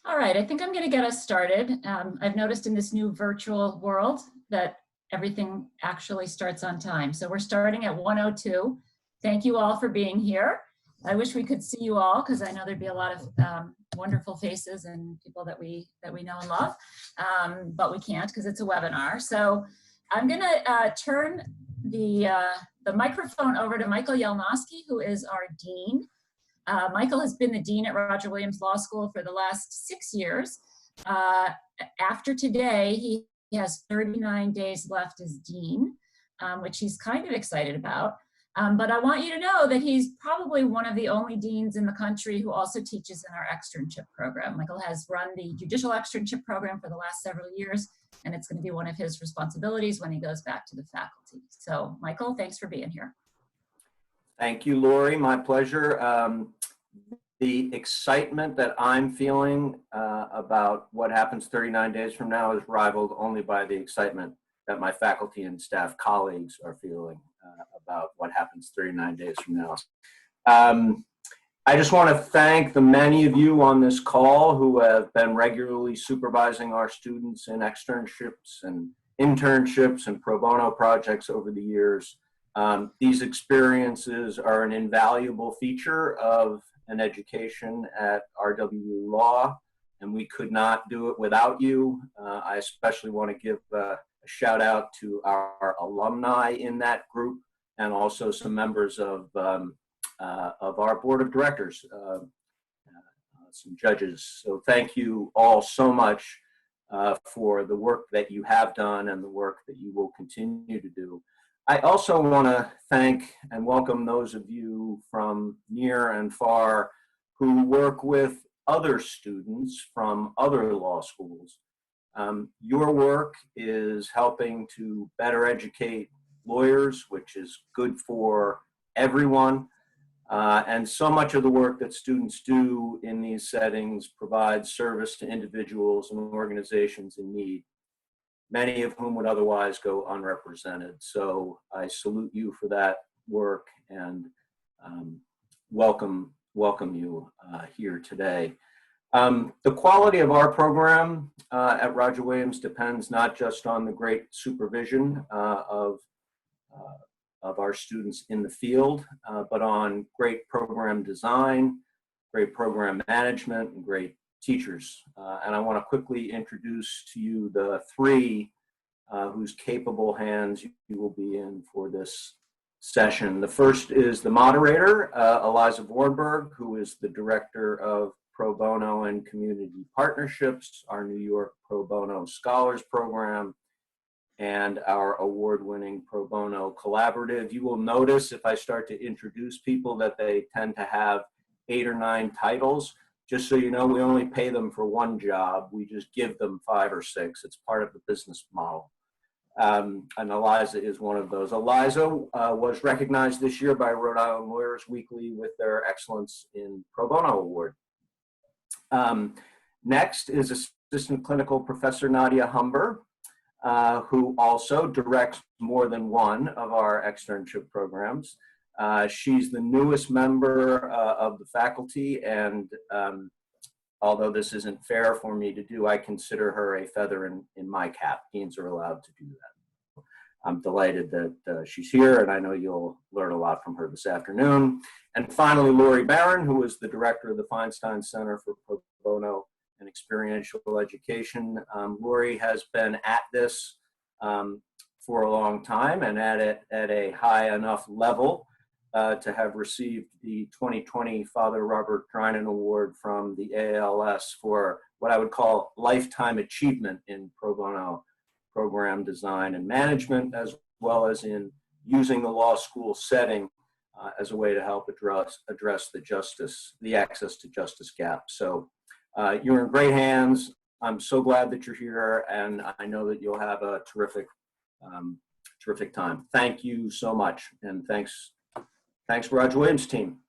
All right, I think I'm going to get us started. I've noticed in this new virtual world that everything actually starts on time. So we're starting at 1:02. Thank you all for being here. I wish we could see you all because I know there'd be a lot of wonderful faces and people that we know and love, but we can't because it's a webinar. So I'm going to turn the microphone over to Michael Yelnowski, who is our dean. Michael has been the dean at Roger Williams Law School for the last 6 years. After today, he has 39 days left as dean, which he's kind of excited about. But I want you to know that he's probably one of the only deans in the country who also teaches in our externship program. Michael has run the judicial externship program for the last several years, and it's going to be one of his responsibilities when he goes back to the faculty. So, Michael, thanks for being here. Thank you, Lori. My pleasure. The excitement that I'm feeling about what happens 39 days from now is rivaled only by the excitement that my faculty and staff colleagues are feeling about what happens 39 days from now. I just want to thank the many of you on this call who have been regularly supervising our students in externships and internships and pro bono projects over the years. These experiences are an invaluable feature of an education at RW Law, and we could not do it without you. I especially want to give a shout out to our alumni in that group and also some members of our board of directors, some judges. So thank you all so much for the work that you have done and the work that you will continue to do. I also want to thank and welcome those of you from near and far who work with other students from other law schools. Your work is helping to better educate lawyers, which is good for everyone. And so much of the work that students do in these settings provides service to individuals and organizations in need, many of whom would otherwise go unrepresented. So I salute you for that work and welcome you here today. The quality of our program at Roger Williams depends not just on the great supervision of our students in the field, but on great program design, great program management, and great teachers. And I want to quickly introduce to you the three whose capable hands you will be in for this session. The first is the moderator, Eliza Vornberg, who is the director of Pro Bono and Community Partnerships, our New York Pro Bono Scholars Program, and our award-winning Pro Bono Collaborative. You will notice if I start to introduce people that they tend to have 8 or 9 titles. Just so you know, we only pay them for one job. We just give them 5 or 6. It's part of the business model. And Eliza is one of those. Eliza was recognized this year by Rhode Island Lawyers Weekly with their Excellence in Pro Bono Award. Next is Assistant Clinical Professor Nadia Humber, who also directs more than one of our externship programs. She's the newest member of the faculty, and although this isn't fair for me to do, I consider her a feather in my cap. Deans are allowed to do that. I'm delighted that she's here, and I know you'll learn a lot from her this afternoon. And finally, Lori Barron, who is the director of the Feinstein Center for Pro Bono and Experiential Education. Lori has been at this for a long time and at it at a high enough level to have received the 2020 Father Robert Drinan Award from the ALS for what I would call lifetime achievement in pro bono program design and management, as well as in using the law school setting as a way to help address the access to justice gap. So you're in great hands. I'm so glad that you're here, and I know that you'll have a terrific time. Thank you so much, and thanks Roger Williams team.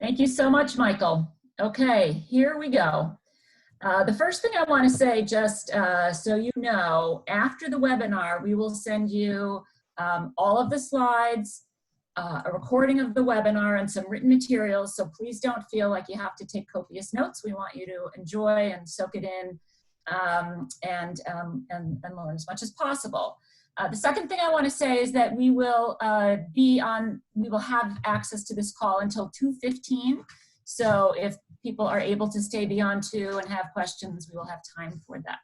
Thank you so much, Michael. Okay, here we go. The first thing I want to say, just so you know, after the webinar, we will send you all of the slides a recording of the webinar and some written materials, so please don't feel like you have to take copious notes. We want you to enjoy and soak it in and learn as much as possible. The second thing I want to say is that we will have access to this call until 2:15. So if people are able to stay beyond 2 and have questions, we will have time for that.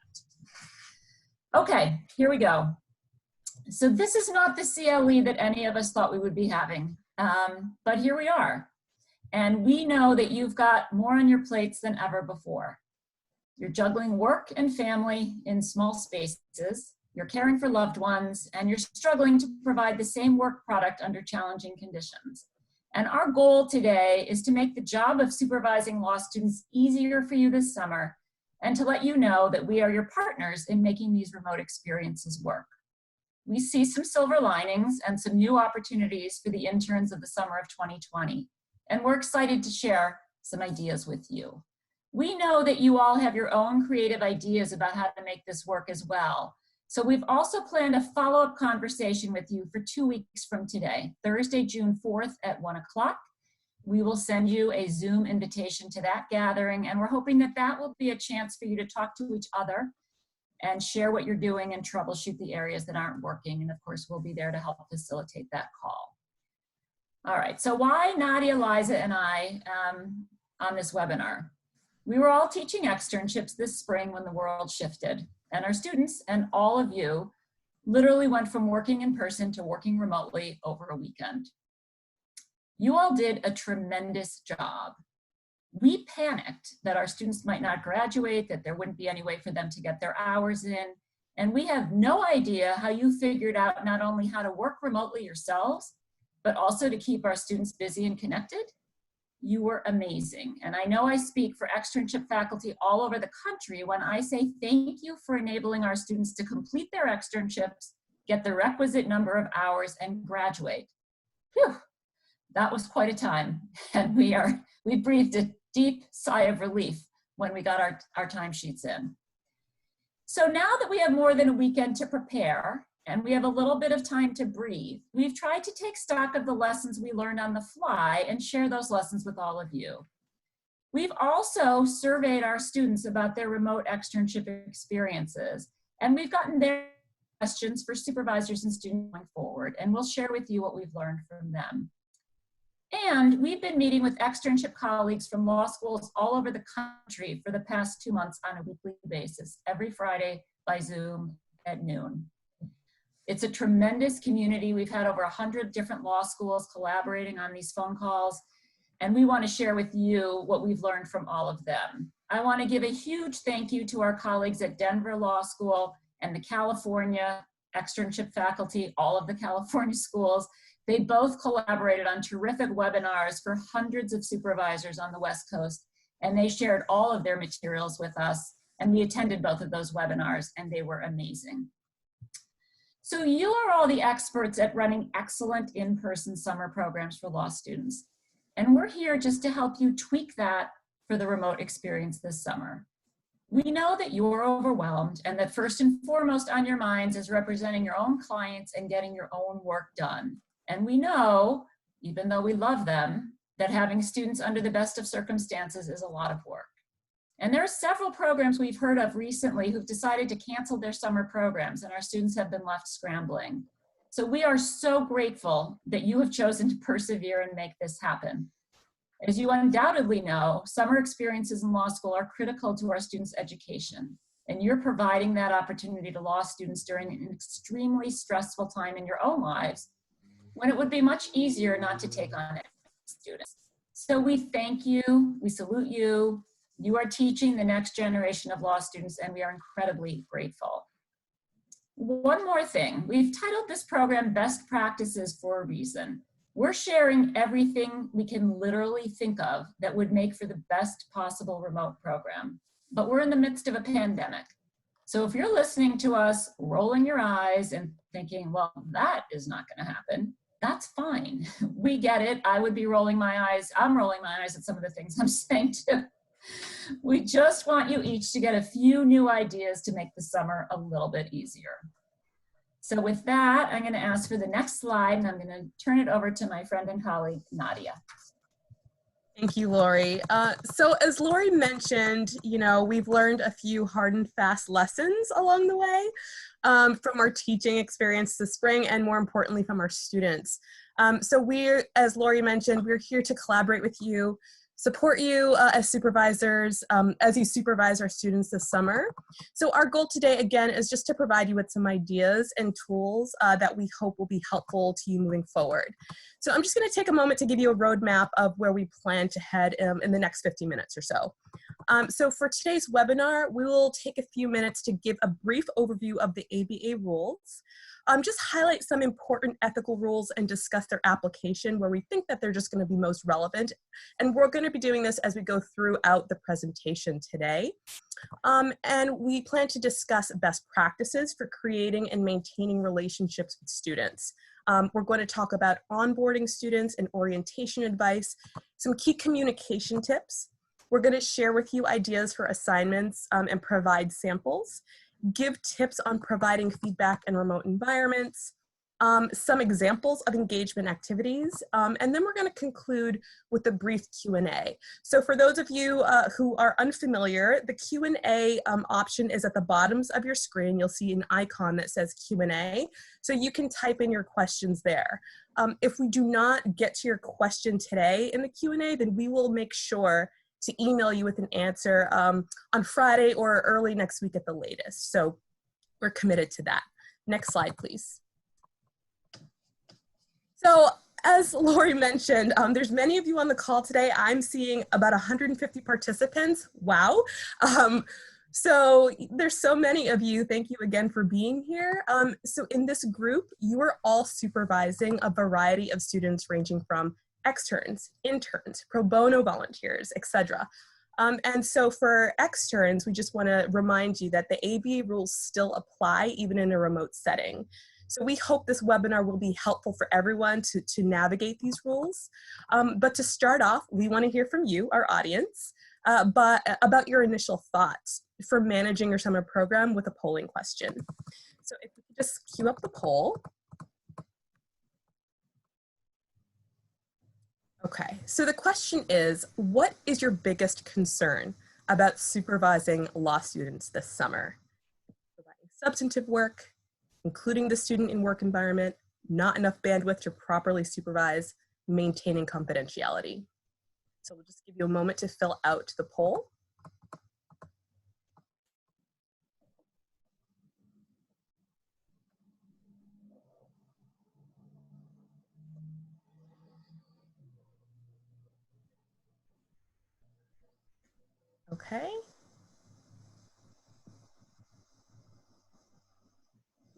Okay, here we go. So this is not the CLE that any of us thought we would be having, but here we are. And we know that you've got more on your plates than ever before. You're juggling work and family in small spaces. You're caring for loved ones, and you're struggling to provide the same work product under challenging conditions. And our goal today is to make the job of supervising law students easier for you this summer, and to let you know that we are your partners in making these remote experiences work. We see some silver linings and some new opportunities for the interns of the summer of 2020, and we're excited to share some ideas with you. We know that you all have your own creative ideas about how to make this work as well. So we've also planned a follow-up conversation with you for 2 weeks from today, Thursday, June 4th at 1 o'clock. We will send you a Zoom invitation to that gathering, and we're hoping that that will be a chance for you to talk to each other and share what you're doing and troubleshoot the areas that aren't working. And of course, we'll be there to help facilitate that call. All right, so why Nadia, Liza, and I on this webinar? We were all teaching externships this spring when the world shifted, and our students and all of you literally went from working in person to working remotely over a weekend. You all did a tremendous job. We panicked that our students might not graduate, that there wouldn't be any way for them to get their hours in, and we have no idea how you figured out not only how to work remotely yourselves, but also to keep our students busy and connected. You were amazing. And I know I speak for externship faculty all over the country when I say thank you for enabling our students to complete their externships, get the requisite number of hours, and graduate. Phew, that was quite a time. And we breathed a deep sigh of relief when we got our timesheets in. So now that we have more than a weekend to prepare, and we have a little bit of time to breathe, we've tried to take stock of the lessons we learned on the fly and share those lessons with all of you. We've also surveyed our students about their remote externship experiences, and we've gotten their questions for supervisors and students going forward, and we'll share with you what we've learned from them. And we've been meeting with externship colleagues from law schools all over the country for the past 2 months on a weekly basis, every Friday by Zoom at noon. It's a tremendous community. We've had over 100 different law schools collaborating on these phone calls, and we want to share with you what we've learned from all of them. I want to give a huge thank you to our colleagues at Denver Law School and the California externship faculty, all of the California schools. They both collaborated on terrific webinars for hundreds of supervisors on the West Coast, and they shared all of their materials with us, and we attended both of those webinars, and they were amazing. So you are all the experts at running excellent in-person summer programs for law students, and we're here just to help you tweak that for the remote experience this summer. We know that you're overwhelmed and that first and foremost on your minds is representing your own clients and getting your own work done. And we know, even though we love them, that having students under the best of circumstances is a lot of work. And there are several programs we've heard of recently who've decided to cancel their summer programs, and our students have been left scrambling. So we are so grateful that you have chosen to persevere and make this happen. As you undoubtedly know, summer experiences in law school are critical to our students' education, and you're providing that opportunity to law students during an extremely stressful time in your own lives, when it would be much easier not to take on students. So we thank you, we salute you. You are teaching the next generation of law students, and we are incredibly grateful. One more thing, we've titled this program Best Practices for a reason. We're sharing everything we can literally think of that would make for the best possible remote program. But we're in the midst of a pandemic. So if you're listening to us, rolling your eyes and thinking, well, that is not gonna happen, that's fine. We get it. I would be rolling my eyes. I'm rolling my eyes at some of the things I'm saying too. We just want you each to get a few new ideas to make the summer a little bit easier. So with that, I'm going to ask for the next slide, and I'm going to turn it over to my friend and colleague, Nadia. Thank you, Lori. So as Lori mentioned, we've learned a few hard and fast lessons along the way from our teaching experience this spring, and more importantly, from our students. So as Lori mentioned, we're here to collaborate with you, support you as supervisors, as you supervise our students this summer. So our goal today, again, is just to provide you with some ideas and tools that we hope will be helpful to you moving forward. So I'm just gonna take a moment to give you a roadmap of where we plan to head in the next 50 minutes or so. So for today's webinar, we will take a few minutes to give a brief overview of the ABA rules, just highlight some important ethical rules and discuss their application where we think that they're just going to be most relevant. And we're going to be doing this as we go throughout the presentation today. And we plan to discuss best practices for creating and maintaining relationships with students. We're going to talk about onboarding students and orientation advice, some key communication tips. We're going to share with you ideas for assignments and provide samples, give tips on providing feedback in remote environments, some examples of engagement activities, and then we're going to conclude with a brief Q&A. So for those of you who are unfamiliar, the Q&A option is at the bottoms of your screen. You'll see an icon that says Q&A, so you can type in your questions there. If we do not get to your question today in the Q&A, then we will make sure to email you with an answer on Friday or early next week at the latest. So we're committed to that. Next slide, please. So as Lori mentioned, there's many of you on the call today. I'm seeing about 150 participants. Wow. So there's so many of you. Thank you again for being here. So in this group, you are all supervising a variety of students ranging from externs, interns, pro bono volunteers, etc. And so for externs, we just want to remind you that the ABA rules still apply even in a remote setting. So we hope this webinar will be helpful for everyone to navigate these rules. But to start off, we want to hear from you, our audience, about your initial thoughts for managing your summer program with a polling question. So if we could just queue up the poll. Okay, so the question is, what is your biggest concern about supervising law students this summer? Providing substantive work, including the student in work environment, not enough bandwidth to properly supervise, maintaining confidentiality. So we'll just give you a moment to fill out the poll. Okay.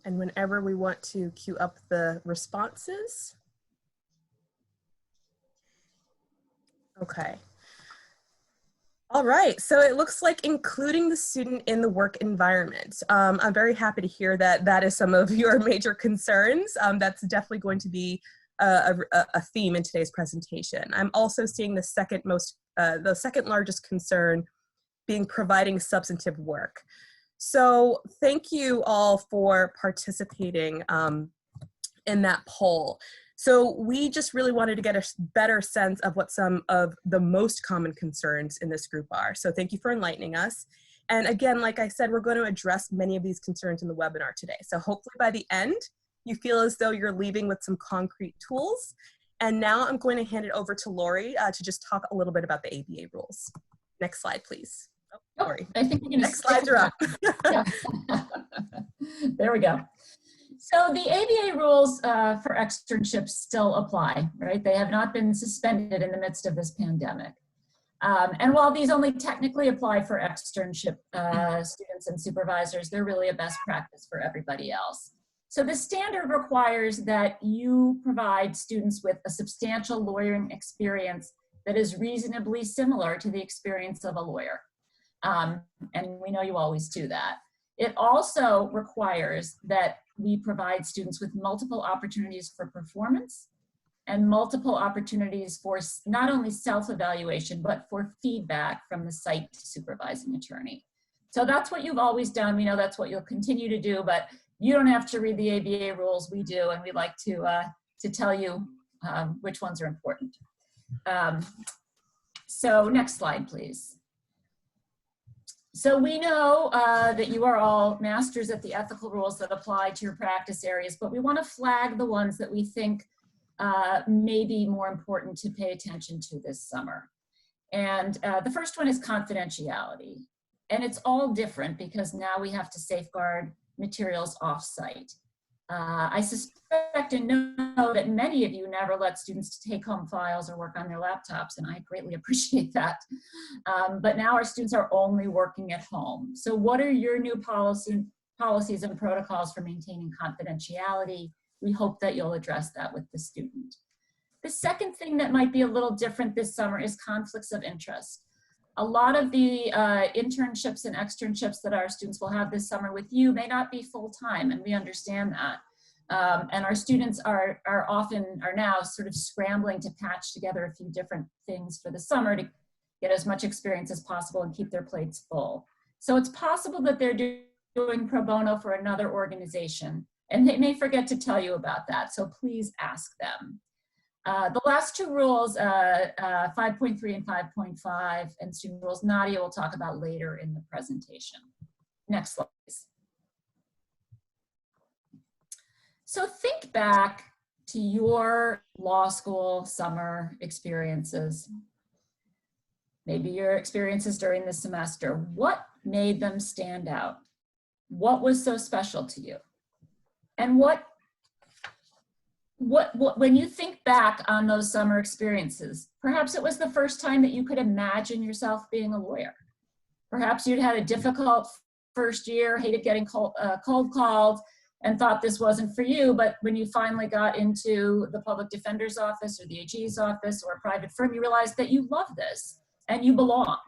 And whenever we want to queue up the responses. Okay. All right, so it looks like including the student in the work environment. I'm very happy to hear that that is some of your major concerns. That's definitely going to be a theme in today's presentation. I'm also seeing the second largest concern being providing substantive work. So thank you all for participating in that poll. So we just really wanted to get a better sense of what some of the most common concerns in this group are. So thank you for enlightening us. And again, like I said, we're going to address many of these concerns in the webinar today. So hopefully by the end, you feel as though you're leaving with some concrete tools. And now I'm going to hand it over to Lori to just talk a little bit about the ABA rules. Next slide, please. Oh, Lori. I think we're Next slides are up. Yeah. There we go. So the ABA rules for externships still apply, right? They have not been suspended in the midst of this pandemic. And while these only technically apply for externship students and supervisors, they're really a best practice for everybody else. So the standard requires that you provide students with a substantial lawyering experience that is reasonably similar to the experience of a lawyer. And we know you always do that. It also requires that we provide students with multiple opportunities for performance and multiple opportunities for not only self-evaluation, but for feedback from the site supervising attorney. So that's what you've always done. We know that's what you'll continue to do, but you don't have to read the ABA rules. We do, and we like to tell you which ones are important. So next slide, please. So we know that you are all masters at the ethical rules that apply to your practice areas, but we want to flag the ones that we think may be more important to pay attention to this summer. And the first one is confidentiality. And it's all different because now we have to safeguard materials off-site. I suspect and know that many of you never let students take home files or work on their laptops, and I greatly appreciate that. But now our students are only working at home. So what are your new policies and protocols for maintaining confidentiality? We hope that you'll address that with the student. The second thing that might be a little different this summer is conflicts of interest. A lot of the internships and externships that our students will have this summer with you may not be full-time, and we understand that. And our students are now sort of scrambling to patch together a few different things for the summer to get as much experience as possible and keep their plates full. So it's possible that they're doing pro bono for another organization, and they may forget to tell you about that, so please ask them. The last two rules, 5.3 and 5.5, and student rules, Nadia will talk about later in the presentation. Next slide, please. So think back to your law school summer experiences, maybe your experiences during the semester. What made them stand out? What was so special to you? And when you think back on those summer experiences, perhaps it was the first time that you could imagine yourself being a lawyer. Perhaps you'd had a difficult first year, hated getting cold called, and thought this wasn't for you, but when you finally got into the public defender's office or the AG's office or a private firm, you realized that you love this and you belong,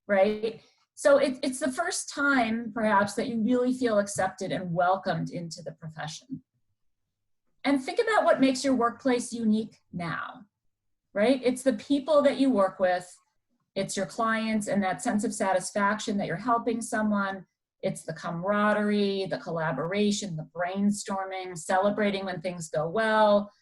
right? So it's the first time, perhaps, that you really feel accepted and welcomed into the profession. And think about what makes your workplace unique now, right? It's the people that you work with, it's your clients and that sense of satisfaction that you're helping someone. It's the camaraderie, the collaboration, the brainstorming, celebrating when things go well,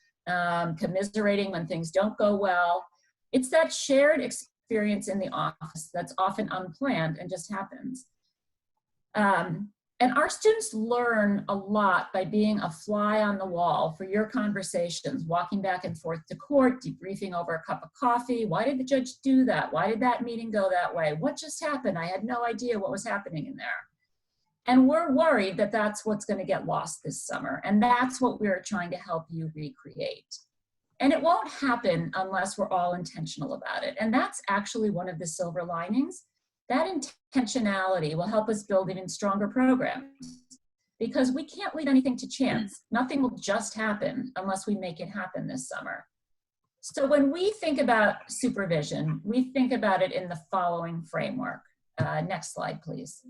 commiserating when things don't go well. It's that shared experience in the office that's often unplanned and just happens. And our students learn a lot by being a fly on the wall for your conversations, walking back and forth to court, debriefing over a cup of coffee. Why did the judge do that? Why did that meeting go that way? What just happened? I had no idea what was happening in there. And we're worried that that's what's going to get lost this summer. And that's what we're trying to help you recreate. And it won't happen unless we're all intentional about it. And that's actually one of the silver linings. That intentionality will help us build even stronger programs because we can't leave anything to chance. Nothing will just happen unless we make it happen this summer. So when we think about supervision, we think about it in the following framework. Next slide, please.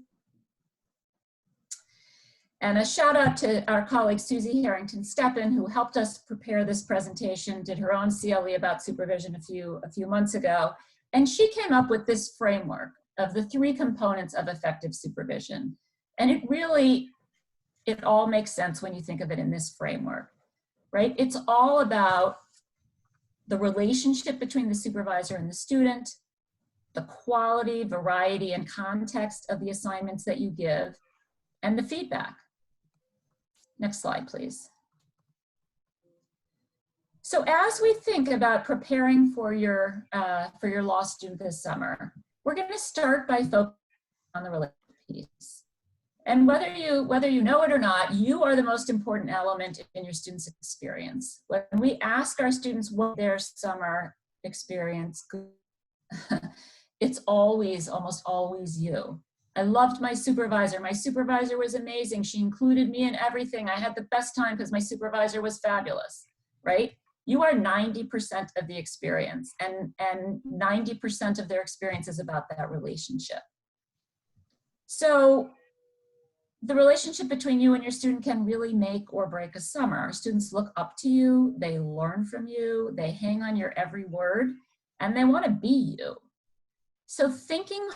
And a shout out to our colleague, Susie Harrington-Steppen, who helped us prepare this presentation, did her own CLE about supervision a few months ago. And she came up with this framework of the three components of effective supervision. And it all makes sense when you think of it in this framework, right? It's all about the relationship between the supervisor and the student, the quality, variety, and context of the assignments that you give, and the feedback. Next slide, please. So as we think about preparing for your law student this summer, we're going to start by focusing on the relationship piece. And whether you know it or not, you are the most important element in your student's experience. When we ask our students what their summer experience, it's almost always you. I loved my supervisor. My supervisor was amazing. She included me in everything. I had the best time because my supervisor was fabulous, right? You are 90% of the experience, and 90% of their experience is about that relationship. So the relationship between you and your student can really make or break a summer. Our students look up to you, they learn from you, they hang on your every word, and they want to be you. So thinking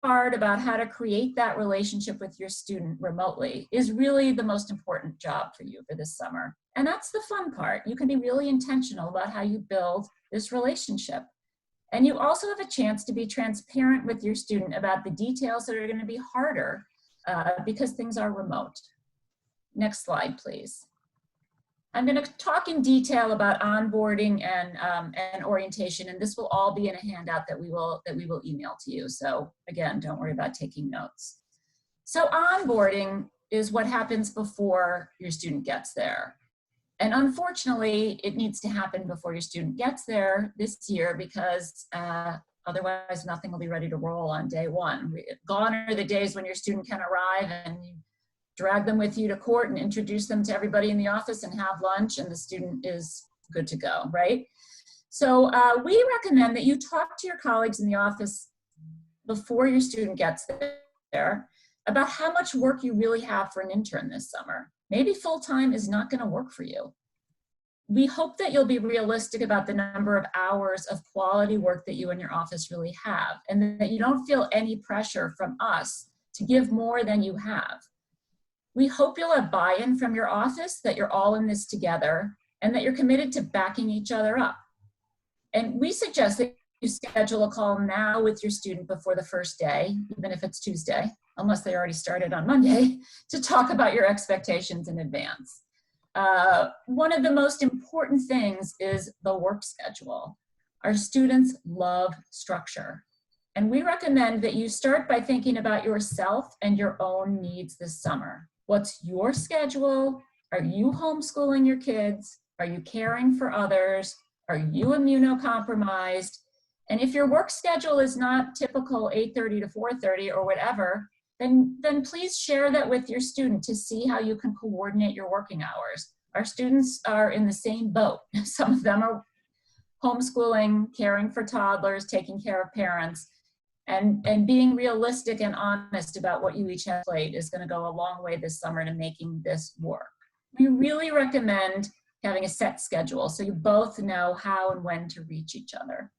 part about how to create that relationship with your student remotely is really the most important job for you for this summer. And that's the fun part. You can be really intentional about how you build this relationship. And you also have a chance to be transparent with your student about the details that are going to be harder because things are remote. Next slide, please. I'm going to talk in detail about onboarding and orientation, and this will all be in a handout that we will email to you. So again, don't worry about taking notes. So onboarding is what happens before your student gets there. And unfortunately, it needs to happen before your student gets there this year because otherwise nothing will be ready to roll on day one. Gone are the days when your student can arrive and you drag them with you to court and introduce them to everybody in the office and have lunch and the student is good to go, right? So we recommend that you talk to your colleagues in the office before your student gets there about how much work you really have for an intern this summer. Maybe full-time is not going to work for you. We hope that you'll be realistic about the number of hours of quality work that you and your office really have, and that you don't feel any pressure from us to give more than you have. We hope you'll have buy-in from your office, that you're all in this together, and that you're committed to backing each other up. And we suggest that you schedule a call now with your student before the first day, even if it's Tuesday, unless they already started on Monday, to talk about your expectations in advance. One of the most important things is the work schedule. Our students love structure. And we recommend that you start by thinking about yourself and your own needs this summer. What's your schedule? Are you homeschooling your kids? Are you caring for others? Are you immunocompromised? And if your work schedule is not typical 8:30 to 4:30 or whatever, then please share that with your student to see how you can coordinate your working hours. Our students are in the same boat. Some of them are homeschooling, caring for toddlers, taking care of parents, and being realistic and honest about what you each have played is going to go a long way this summer to making this work. We really recommend having a set schedule so you both know how and when to reach each other.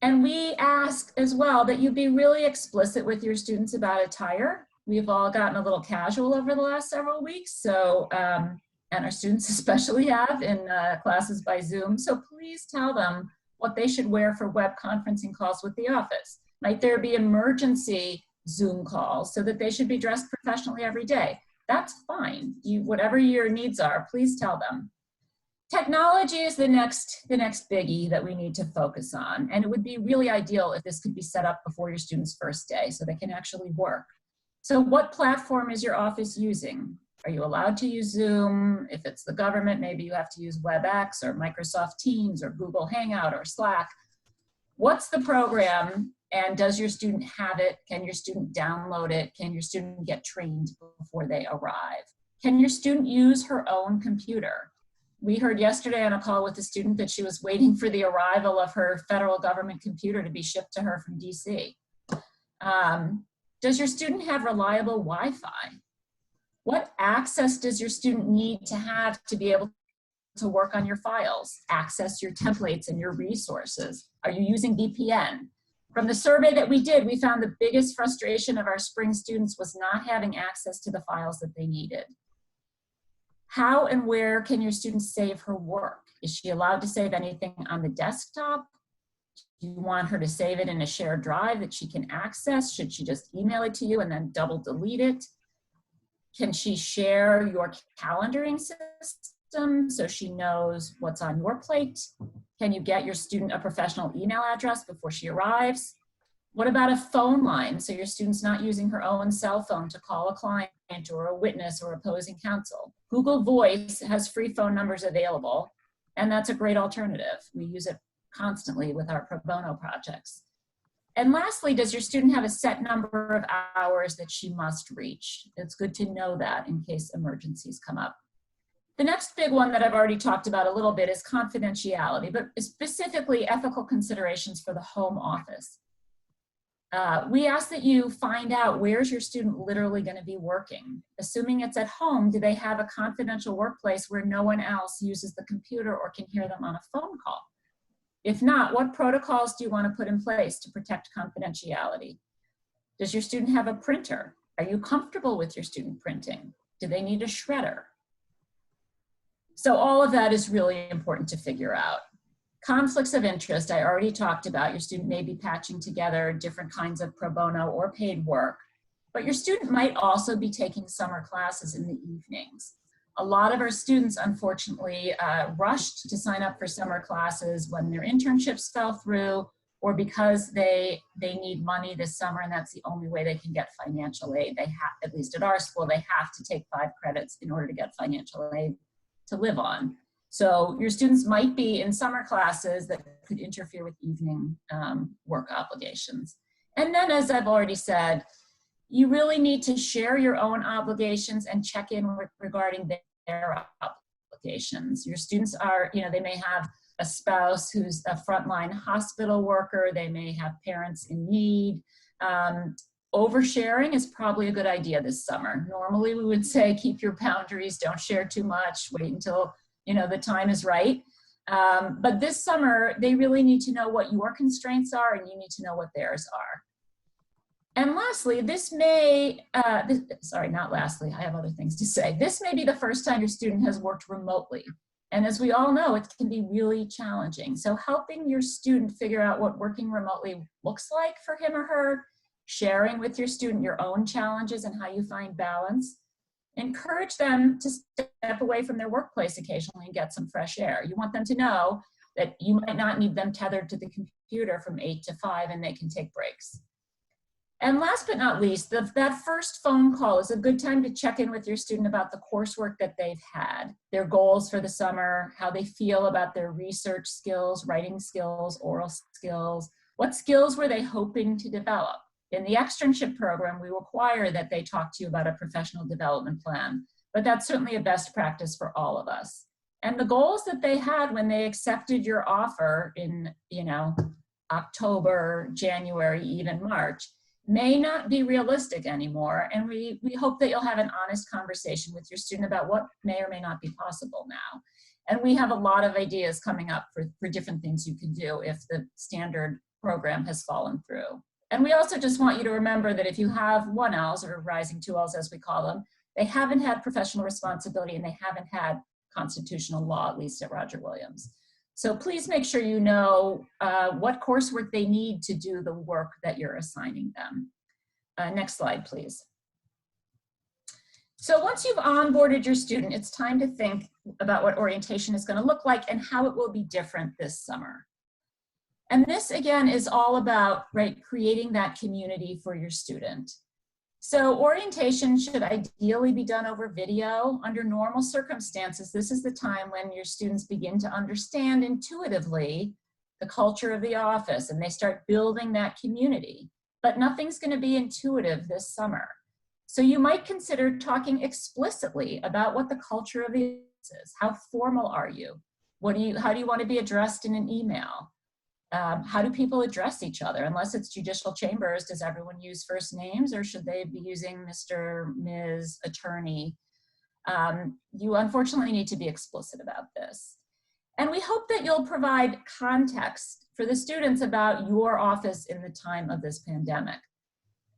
And we ask as well that you be really explicit with your students about attire. We've all gotten a little casual over the last several weeks, so, and our students especially have in classes by Zoom. So please tell them what they should wear for web conferencing calls with the office. Might there be emergency Zoom calls so that they should be dressed professionally every day? That's fine. Whatever your needs are, please tell them. Technology is the next biggie that we need to focus on. And it would be really ideal if this could be set up before your student's first day so they can actually work. So what platform is your office using? Are you allowed to use Zoom? If it's the government, maybe you have to use WebEx or Microsoft Teams or Google Hangout or Slack. What's the program and does your student have it? Can your student download it? Can your student get trained before they arrive? Can your student use her own computer? We heard yesterday on a call with a student that she was waiting for the arrival of her federal government computer to be shipped to her from DC. Does your student have reliable Wi-Fi? What access does your student need to have to be able to work on your files, access your templates and your resources? Are you using VPN? From the survey that we did, we found the biggest frustration of our spring students was not having access to the files that they needed. How and where can your student save her work? Is she allowed to save anything on the desktop? Do you want her to save it in a shared drive that she can access? Should she just email it to you and then double delete it? Can she share your calendaring system so she knows what's on your plate? Can you get your student a professional email address before she arrives? What about a phone line so your student's not using her own cell phone to call a client or a witness or opposing counsel? Google Voice has free phone numbers available, and that's a great alternative. We use it constantly with our pro bono projects. And lastly, does your student have a set number of hours that she must reach? It's good to know that in case emergencies come up. The next big one that I've already talked about a little bit is confidentiality, but specifically ethical considerations for the home office. We ask that you find out where's your student literally going to be working. Assuming it's at home, do they have a confidential workplace where no one else uses the computer or can hear them on a phone call? If not, what protocols do you want to put in place to protect confidentiality? Does your student have a printer? Are you comfortable with your student printing? Do they need a shredder? So all of that is really important to figure out. Conflicts of interest, I already talked about. Your student may be patching together different kinds of pro bono or paid work, but your student might also be taking summer classes in the evenings. A lot of our students, unfortunately, rushed to sign up for summer classes when their internships fell through, or because they need money this summer and that's the only way they can get financial aid. They have, at least at our school, they have to take 5 credits in order to get financial aid to live on. So your students might be in summer classes that could interfere with evening work obligations. And then, as I've already said, you really need to share your own obligations and check in regarding their obligations. Your students are, they may have a spouse who's a frontline hospital worker. They may have parents in need. Oversharing is probably a good idea this summer. Normally we would say keep your boundaries, don't share too much, wait until the time is right. But this summer, they really need to know what your constraints are and you need to know what theirs are. And lastly, sorry, not lastly, I have other things to say. This may be the first time your student has worked remotely. And as we all know, it can be really challenging. So helping your student figure out what working remotely looks like for him or her, sharing with your student your own challenges and how you find balance. Encourage them to step away from their workplace occasionally and get some fresh air. You want them to know that you might not need them tethered to the computer from 8 to 5 and they can take breaks. And last but not least, that first phone call is a good time to check in with your student about the coursework that they've had, their goals for the summer, how they feel about their research skills, writing skills, oral skills. What skills were they hoping to develop? In the externship program, we require that they talk to you about a professional development plan, but that's certainly a best practice for all of us. And the goals that they had when they accepted your offer in, October, January, even March, may not be realistic anymore. And we hope that you'll have an honest conversation with your student about what may or may not be possible now. And we have a lot of ideas coming up for different things you can do if the standard program has fallen through. And we also just want you to remember that if you have 1Ls or rising 2Ls as we call them, they haven't had professional responsibility and they haven't had constitutional law, at least at Roger Williams. So please make sure you know what coursework they need to do the work that you're assigning them. Next slide, please. So once you've onboarded your student, it's time to think about what orientation is going to look like and how it will be different this summer. And this, again, is all about creating that community for your student. So orientation should ideally be done over video. Under normal circumstances, this is the time when your students begin to understand intuitively the culture of the office and they start building that community. But nothing's going to be intuitive this summer. So you might consider talking explicitly about what the culture of the office is. How formal are you? How do you want to be addressed in an email? How do people address each other? Unless it's judicial chambers, does everyone use first names or should they be using Mr., Ms., attorney? You unfortunately need to be explicit about this. And we hope that you'll provide context for the students about your office in the time of this pandemic.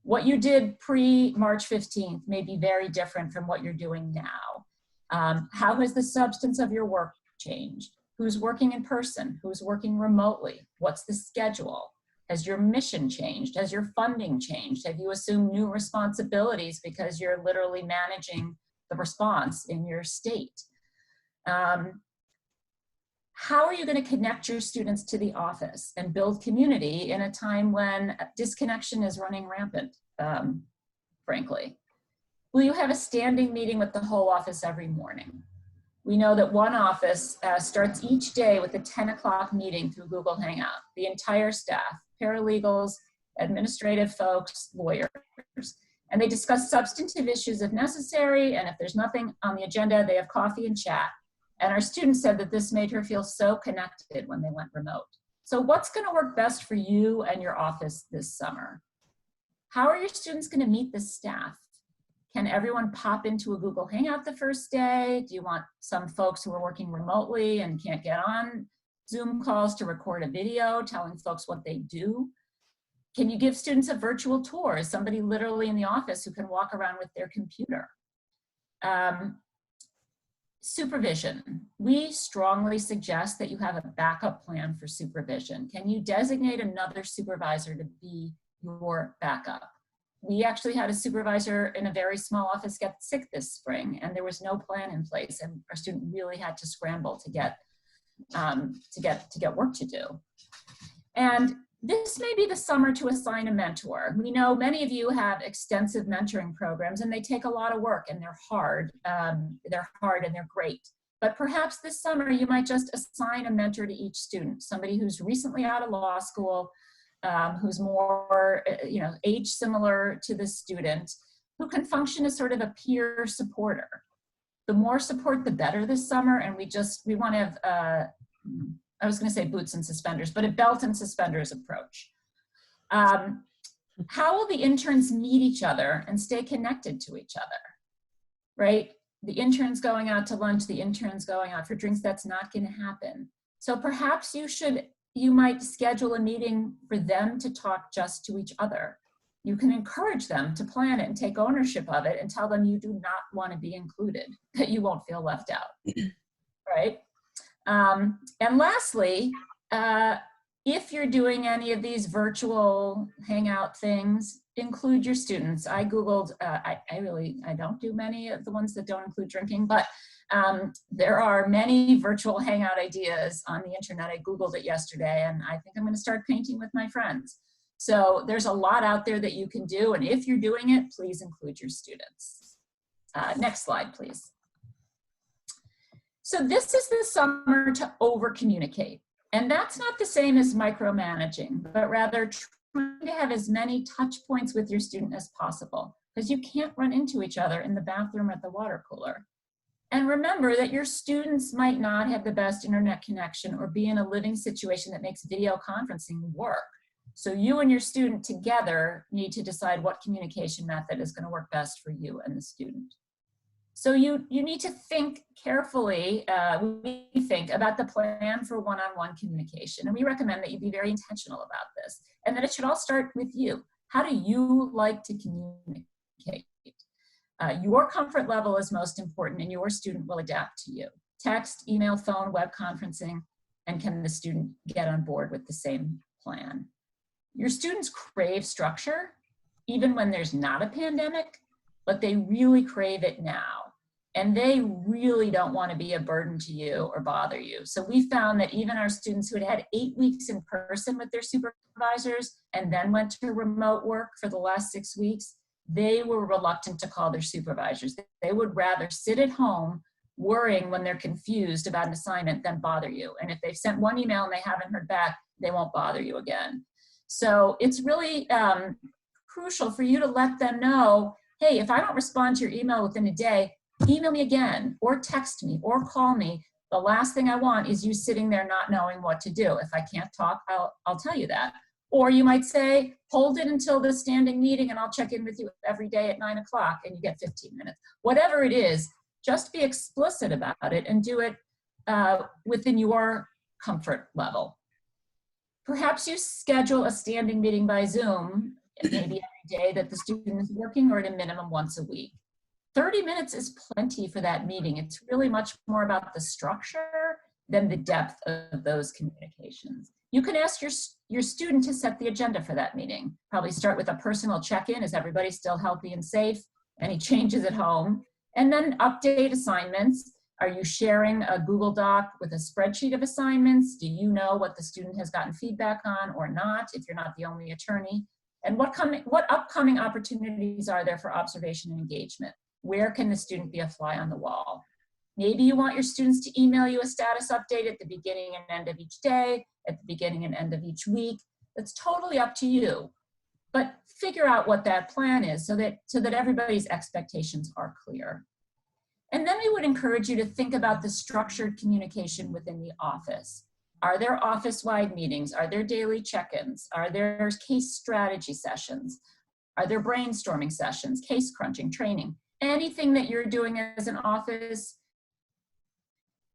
What you did pre-March 15th may be very different from what you're doing now. How has the substance of your work changed? Who's working in person? Who's working remotely? What's the schedule? Has your mission changed? Has your funding changed? Have you assumed new responsibilities because you're literally managing the response in your state? How are you going to connect your students to the office and build community in a time when disconnection is running rampant, frankly? Will you have a standing meeting with the whole office every morning? We know that one office starts each day with a 10 o'clock meeting through Google Hangout. The entire staff, paralegals, administrative folks, lawyers, and they discuss substantive issues if necessary, and if there's nothing on the agenda, they have coffee and chat. And our student said that this made her feel so connected when they went remote. So what's going to work best for you and your office this summer? How are your students going to meet the staff? Can everyone pop into a Google Hangout the first day? Do you want some folks who are working remotely and can't get on Zoom calls to record a video telling folks what they do? Can you give students a virtual tour? Somebody literally in the office who can walk around with their computer. Supervision. We strongly suggest that you have a backup plan for supervision. Can you designate another supervisor to be your backup? We actually had a supervisor in a very small office get sick this spring, and there was no plan in place, and our student really had to scramble to get work to do. And this may be the summer to assign a mentor. We know many of you have extensive mentoring programs, and they take a lot of work, and they're hard and they're great. But perhaps this summer you might just assign a mentor to each student, somebody who's recently out of law school, who's more, age similar to the student, who can function as sort of a peer supporter. The more support, the better this summer, and we want to have, I was going to say boots and suspenders, but a belt and suspenders approach. How will the interns meet each other and stay connected to each other, right? The interns going out to lunch, the interns going out for drinks, that's not going to happen. So perhaps you might schedule a meeting for them to talk just to each other. You can encourage them to plan it and take ownership of it and tell them you do not want to be included, that you won't feel left out, right? And lastly, if you're doing any of these virtual hangout things, include your students. I Googled, I don't do many of the ones that don't include drinking, but there are many virtual hangout ideas on the internet. I Googled it yesterday, and I think I'm going to start painting with my friends. So there's a lot out there that you can do, and if you're doing it, please include your students. Next slide, please. So this is the summer to over-communicate. And that's not the same as micromanaging, but rather trying to have as many touch points with your student as possible, because you can't run into each other in the bathroom or at the water cooler. And remember that your students might not have the best internet connection or be in a living situation that makes video conferencing work. So you and your student together need to decide what communication method is going to work best for you and the student. So you need to think carefully, we think about the plan for one-on-one communication. And we recommend that you be very intentional about this and that it should all start with you. How do you like to communicate? Your comfort level is most important, and your student will adapt to you. Text, email, phone, web conferencing, and can the student get on board with the same plan? Your students crave structure, even when there's not a pandemic, but they really crave it now. And they really don't want to be a burden to you or bother you. So we found that even our students who had 8 weeks in person with their supervisors and then went to remote work for the last 6 weeks, they were reluctant to call their supervisors. They would rather sit at home worrying when they're confused about an assignment than bother you. And if they've sent one email and they haven't heard back, they won't bother you again. So it's really crucial for you to let them know, hey, if I don't respond to your email within a day, email me again, or text me, or call me. The last thing I want is you sitting there not knowing what to do. If I can't talk, I'll tell you that. Or you might say, hold it until the standing meeting and I'll check in with you every day at 9 o'clock and you get 15 minutes. Whatever it is, just be explicit about it and do it within your comfort level. Perhaps you schedule a standing meeting by Zoom, maybe every day that the student is working, or at a minimum once a week. 30 minutes is plenty for that meeting. It's really much more about the structure than the depth of those communications. You can ask your student to set the agenda for that meeting. Probably start with a personal check-in. Is everybody still healthy and safe? Any changes at home? And then update assignments. Are you sharing a Google Doc with a spreadsheet of assignments? Do you know what the student has gotten feedback on or not, if you're not the only attorney? And what upcoming opportunities are there for observation and engagement? Where can the student be a fly on the wall? Maybe you want your students to email you a status update at the beginning and end of each day, at the beginning and end of each week. That's totally up to you. But figure out what that plan is so that everybody's expectations are clear. And then we would encourage you to think about the structured communication within the office. Are there office-wide meetings? Are there daily check-ins? Are there case strategy sessions? Are there brainstorming sessions, case crunching, training? Anything that you're doing as an office,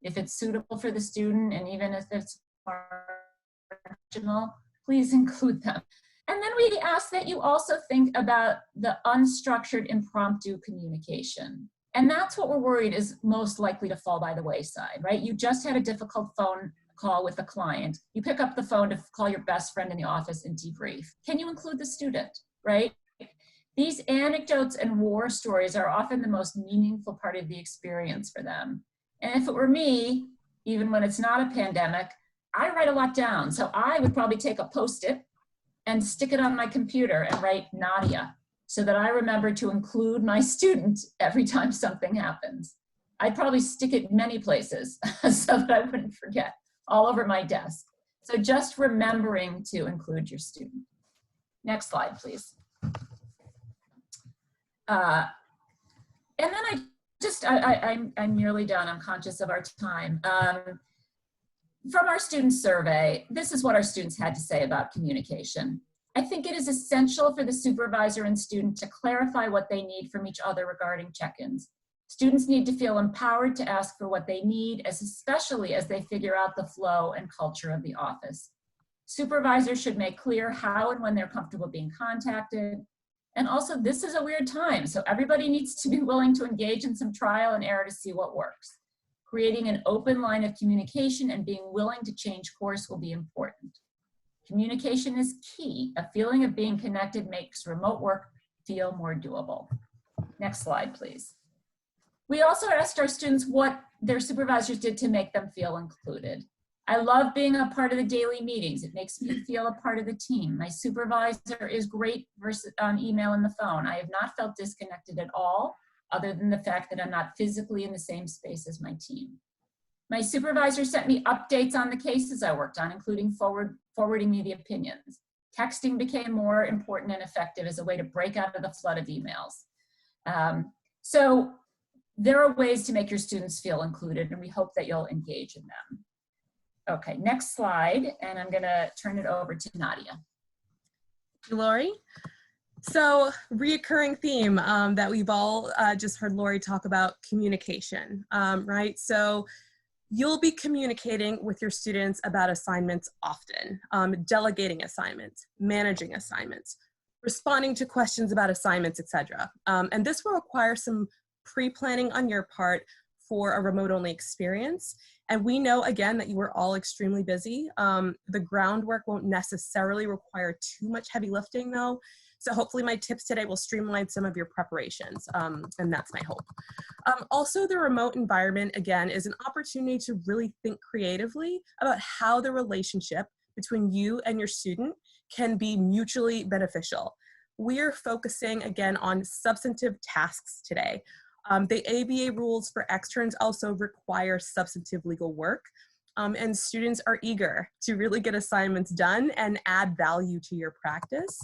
if it's suitable for the student, and even if it's marginal, please include them. And then we ask that you also think about the unstructured impromptu communication. And that's what we're worried is most likely to fall by the wayside, right? You just had a difficult phone call with a client. You pick up the phone to call your best friend in the office and debrief. Can you include the student, right? These anecdotes and war stories are often the most meaningful part of the experience for them. And if it were me, even when it's not a pandemic, I write a lot down. So I would probably take a Post-it and stick it on my computer and write Nadia so that I remember to include my student every time something happens. I'd probably stick it many places so that I wouldn't forget, all over my desk. So just remembering to include your student. Next slide, please. And then I'm nearly done. I'm conscious of our time. From our student survey, this is what our students had to say about communication. I think it is essential for the supervisor and student to clarify what they need from each other regarding check-ins. Students need to feel empowered to ask for what they need, especially as they figure out the flow and culture of the office. Supervisors should make clear how and when they're comfortable being contacted. And also, this is a weird time, so everybody needs to be willing to engage in some trial and error to see what works. Creating an open line of communication and being willing to change course will be important. Communication is key. A feeling of being connected makes remote work feel more doable. Next slide, please. We also asked our students what their supervisors did to make them feel included. I love being a part of the daily meetings. It makes me feel a part of the team. My supervisor is great versus on email and the phone. I have not felt disconnected at all, other than the fact that I'm not physically in the same space as my team. My supervisor sent me updates on the cases I worked on, including forwarding me the opinions. Texting became more important and effective as a way to break out of the flood of emails. So there are ways to make your students feel included, and we hope that you'll engage in them. Okay, next slide, and I'm gonna turn it over to Nadia. Lori. So, reoccurring theme that we've all just heard Lori talk about, communication, right? So you'll be communicating with your students about assignments often, delegating assignments, managing assignments, responding to questions about assignments, etc. And this will require some pre-planning on your part for a remote-only experience. And we know, again, that you are all extremely busy. The groundwork won't necessarily require too much heavy lifting, though. So hopefully my tips today will streamline some of your preparations, and that's my hope. Also, the remote environment, again, is an opportunity to really think creatively about how the relationship between you and your student can be mutually beneficial. We are focusing, again, on substantive tasks today. The ABA rules for externs also require substantive legal work, and students are eager to really get assignments done and add value to your practice.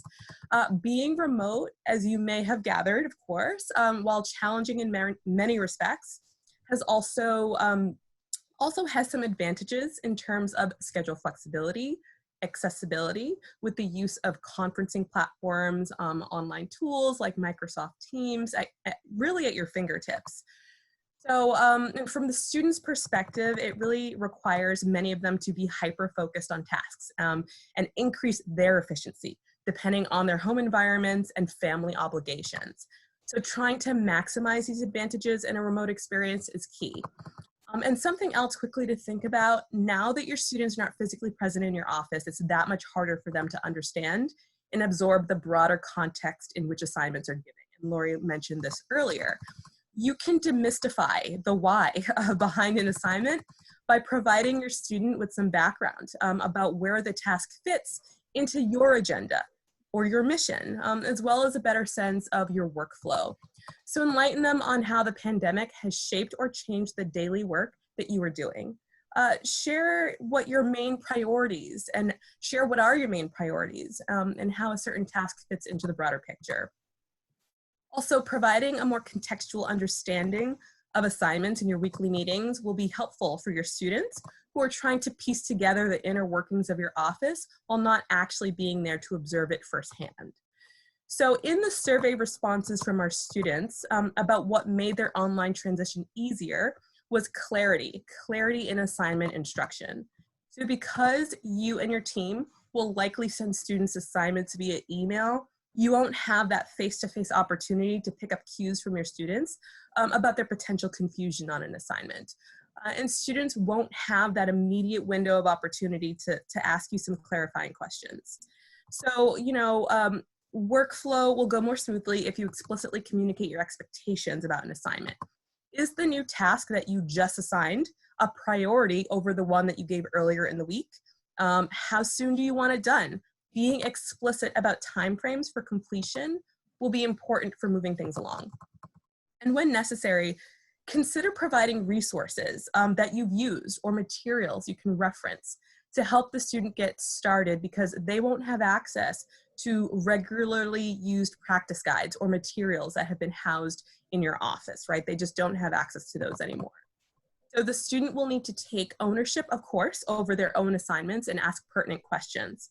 Being remote, as you may have gathered, of course, while challenging in many respects, has also has some advantages in terms of schedule flexibility, accessibility with the use of conferencing platforms, online tools like Microsoft Teams, really at your fingertips. So from the student's perspective, it really requires many of them to be hyper-focused on tasks and increase their efficiency depending on their home environments and family obligations. So trying to maximize these advantages in a remote experience is key. And something else quickly to think about, now that your students are not physically present in your office, it's that much harder for them to understand and absorb the broader context in which assignments are given. And Lori mentioned this earlier. You can demystify the why behind an assignment by providing your student with some background about where the task fits into your agenda or your mission, as well as a better sense of your workflow. So enlighten them on how the pandemic has shaped or changed the daily work that you are doing. Share what your main priorities and share what are your main priorities and how a certain task fits into the broader picture. Also, providing a more contextual understanding of assignments in your weekly meetings will be helpful for your students who are trying to piece together the inner workings of your office while not actually being there to observe it firsthand. So in the survey responses from our students about what made their online transition easier was clarity in assignment instruction. So because you and your team will likely send students assignments via email. You won't have that face-to-face opportunity to pick up cues from your students about their potential confusion on an assignment. And students won't have that immediate window of opportunity to ask you some clarifying questions. So, workflow will go more smoothly if you explicitly communicate your expectations about an assignment. Is the new task that you just assigned a priority over the one that you gave earlier in the week? How soon do you want it done? Being explicit about timeframes for completion will be important for moving things along. And when necessary, consider providing resources that you've used or materials you can reference to help the student get started, because they won't have access to regularly used practice guides or materials that have been housed in your office, right? They just don't have access to those anymore. So the student will need to take ownership, of course, over their own assignments and ask pertinent questions.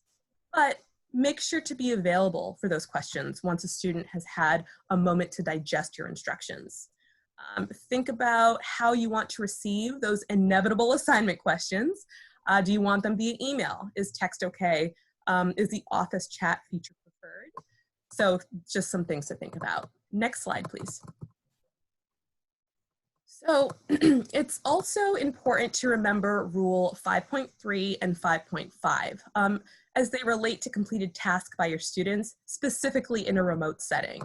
But make sure to be available for those questions once a student has had a moment to digest your instructions. Think about how you want to receive those inevitable assignment questions. Do you want them via email? Is text okay? Is the office chat feature preferred? So just some things to think about. Next slide, please. So it's also important to remember Rule 5.3 and 5.5 as they relate to completed tasks by your students, specifically in a remote setting.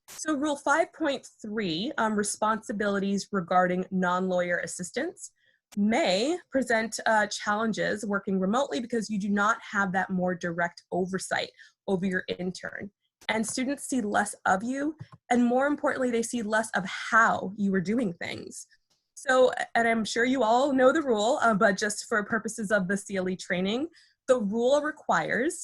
So Rule 5.3, responsibilities regarding non-lawyer assistants, may present challenges working remotely because you do not have that more direct oversight over your intern. And students see less of you, and more importantly, they see less of how you are doing things. So, and I'm sure you all know the rule, but just for purposes of the CLE training, the rule requires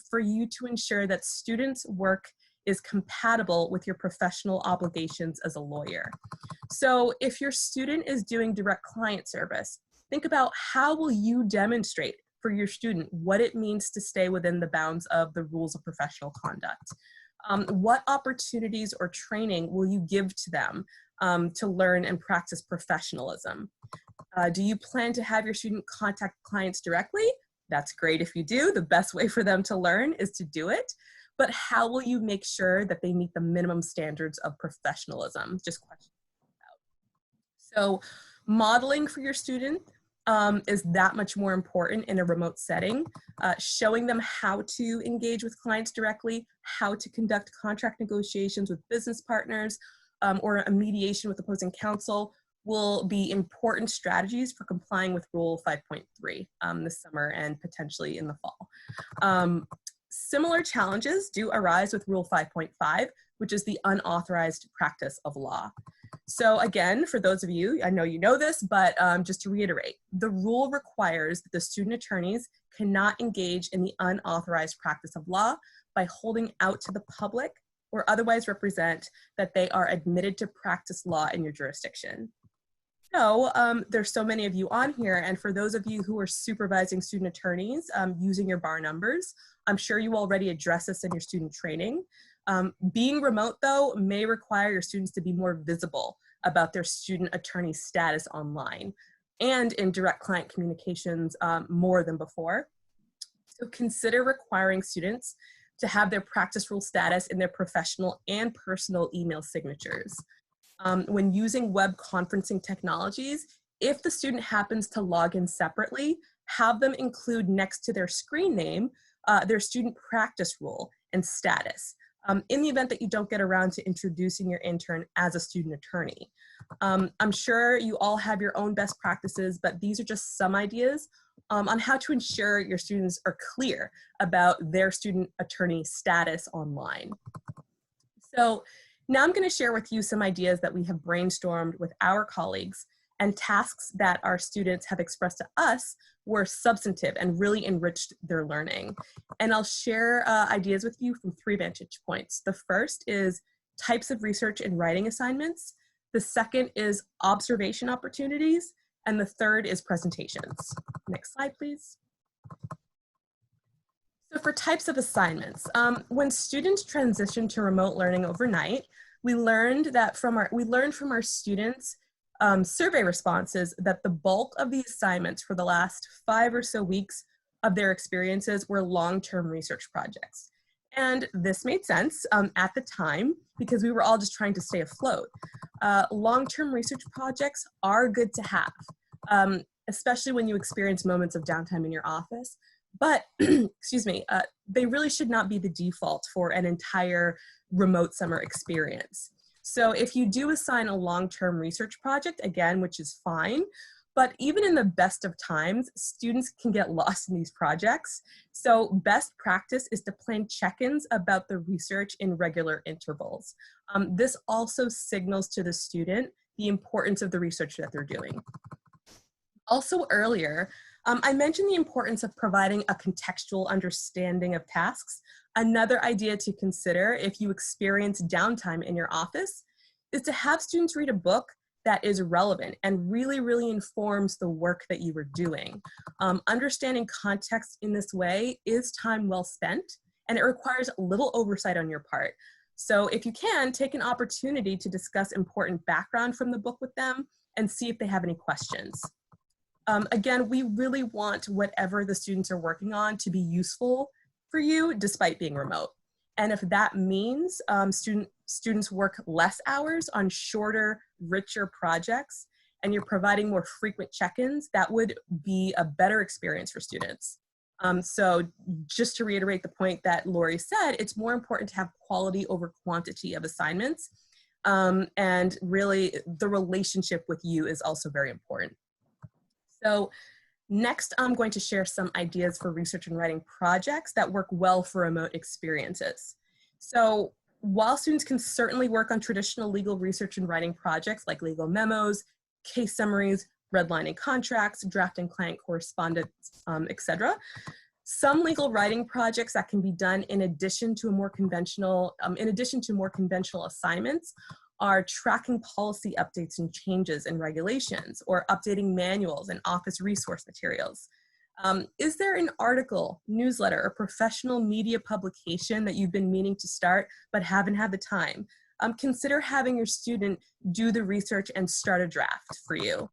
for you to ensure that students' work is compatible with your professional obligations as a lawyer. So if your student is doing direct client service, think about how will you demonstrate for your student what it means to stay within the bounds of the rules of professional conduct. What opportunities or training will you give to them to learn and practice professionalism? Do you plan to have your student contact clients directly? That's great if you do. The best way for them to learn is to do it. But how will you make sure that they meet the minimum standards of professionalism? Just questions about. So modeling for your student is that much more important in a remote setting. Showing them how to engage with clients directly, how to conduct contract negotiations with business partners, or a mediation with opposing counsel will be important strategies for complying with Rule 5.3 this summer and potentially in the fall. Similar challenges do arise with Rule 5.5, which is the unauthorized practice of law. So again, for those of you, I know you know this, but just to reiterate, the rule requires that the student attorneys cannot engage in the unauthorized practice of law by holding out to the public or otherwise represent that they are admitted to practice law in your jurisdiction. So there's so many of you on here, and for those of you who are supervising student attorneys using your bar numbers, I'm sure you already address this in your student training. Being remote, though, may require your students to be more visible about their student attorney status online and in direct client communications more than before. So consider requiring students to have their practice rule status in their professional and personal email signatures. When using web conferencing technologies, if the student happens to log in separately, have them include next to their screen name their student practice rule and status in the event that you don't get around to introducing your intern as a student attorney. I'm sure you all have your own best practices, but these are just some ideas on how to ensure your students are clear about their student attorney status online. So now I'm going to share with you some ideas that we have brainstormed with our colleagues and tasks that our students have expressed to us were substantive and really enriched their learning. And I'll share ideas with you from 3 vantage points. The first is types of research and writing assignments. The second is observation opportunities. And the third is presentations. Next slide, please. So for types of assignments, when students transition to remote learning overnight, we learned from our students' survey responses that the bulk of the assignments for the last 5 or so weeks of their experiences were long-term research projects. And this made sense at the time because we were all just trying to stay afloat. Long-term research projects are good to have, especially when you experience moments of downtime in your office. But, excuse me, they really should not be the default for an entire remote summer experience. So if you do assign a long-term research project, again, which is fine, but even in the best of times, students can get lost in these projects. So best practice is to plan check-ins about the research in regular intervals. This also signals to the student the importance of the research that they're doing. Also earlier, I mentioned the importance of providing a contextual understanding of tasks. Another idea to consider if you experience downtime in your office is to have students read a book that is relevant and really informs the work that you were doing. Understanding context in this way is time well spent, and it requires little oversight on your part. So if you can, take an opportunity to discuss important background from the book with them and see if they have any questions. Again, we really want whatever the students are working on to be useful for you despite being remote. And if that means students work less hours on shorter, richer projects, and you're providing more frequent check-ins, that would be a better experience for students. So just to reiterate the point that Lori said, it's more important to have quality over quantity of assignments. And really, the relationship with you is also very important. So next, I'm going to share some ideas for research and writing projects that work well for remote experiences. So while students can certainly work on traditional legal research and writing projects like legal memos, case summaries, redlining contracts, drafting client correspondence, etc., some legal writing projects that can be done in addition to more conventional assignments are tracking policy updates and changes in regulations, or updating manuals and office resource materials. Is there an article, newsletter, or professional media publication that you've been meaning to start but haven't had the time? Consider having your student do the research and start a draft for you.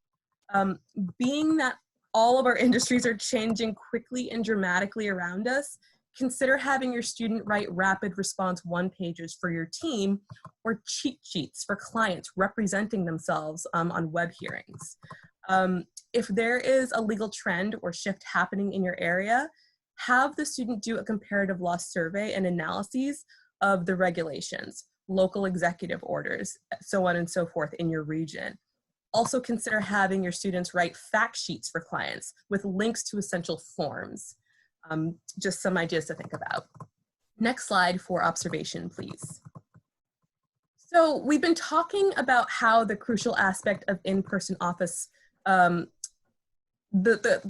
Being that all of our industries are changing quickly and dramatically around us, consider having your student write rapid response one-pagers for your team, or cheat sheets for clients representing themselves on web hearings. If there is a legal trend or shift happening in your area, have the student do a comparative law survey and analyses of the regulations, local executive orders, so on and so forth in your region. Also consider having your students write fact sheets for clients with links to essential forms. Just some ideas to think about. Next slide for observation, please. So we've been talking about how the crucial aspect of in-person office, the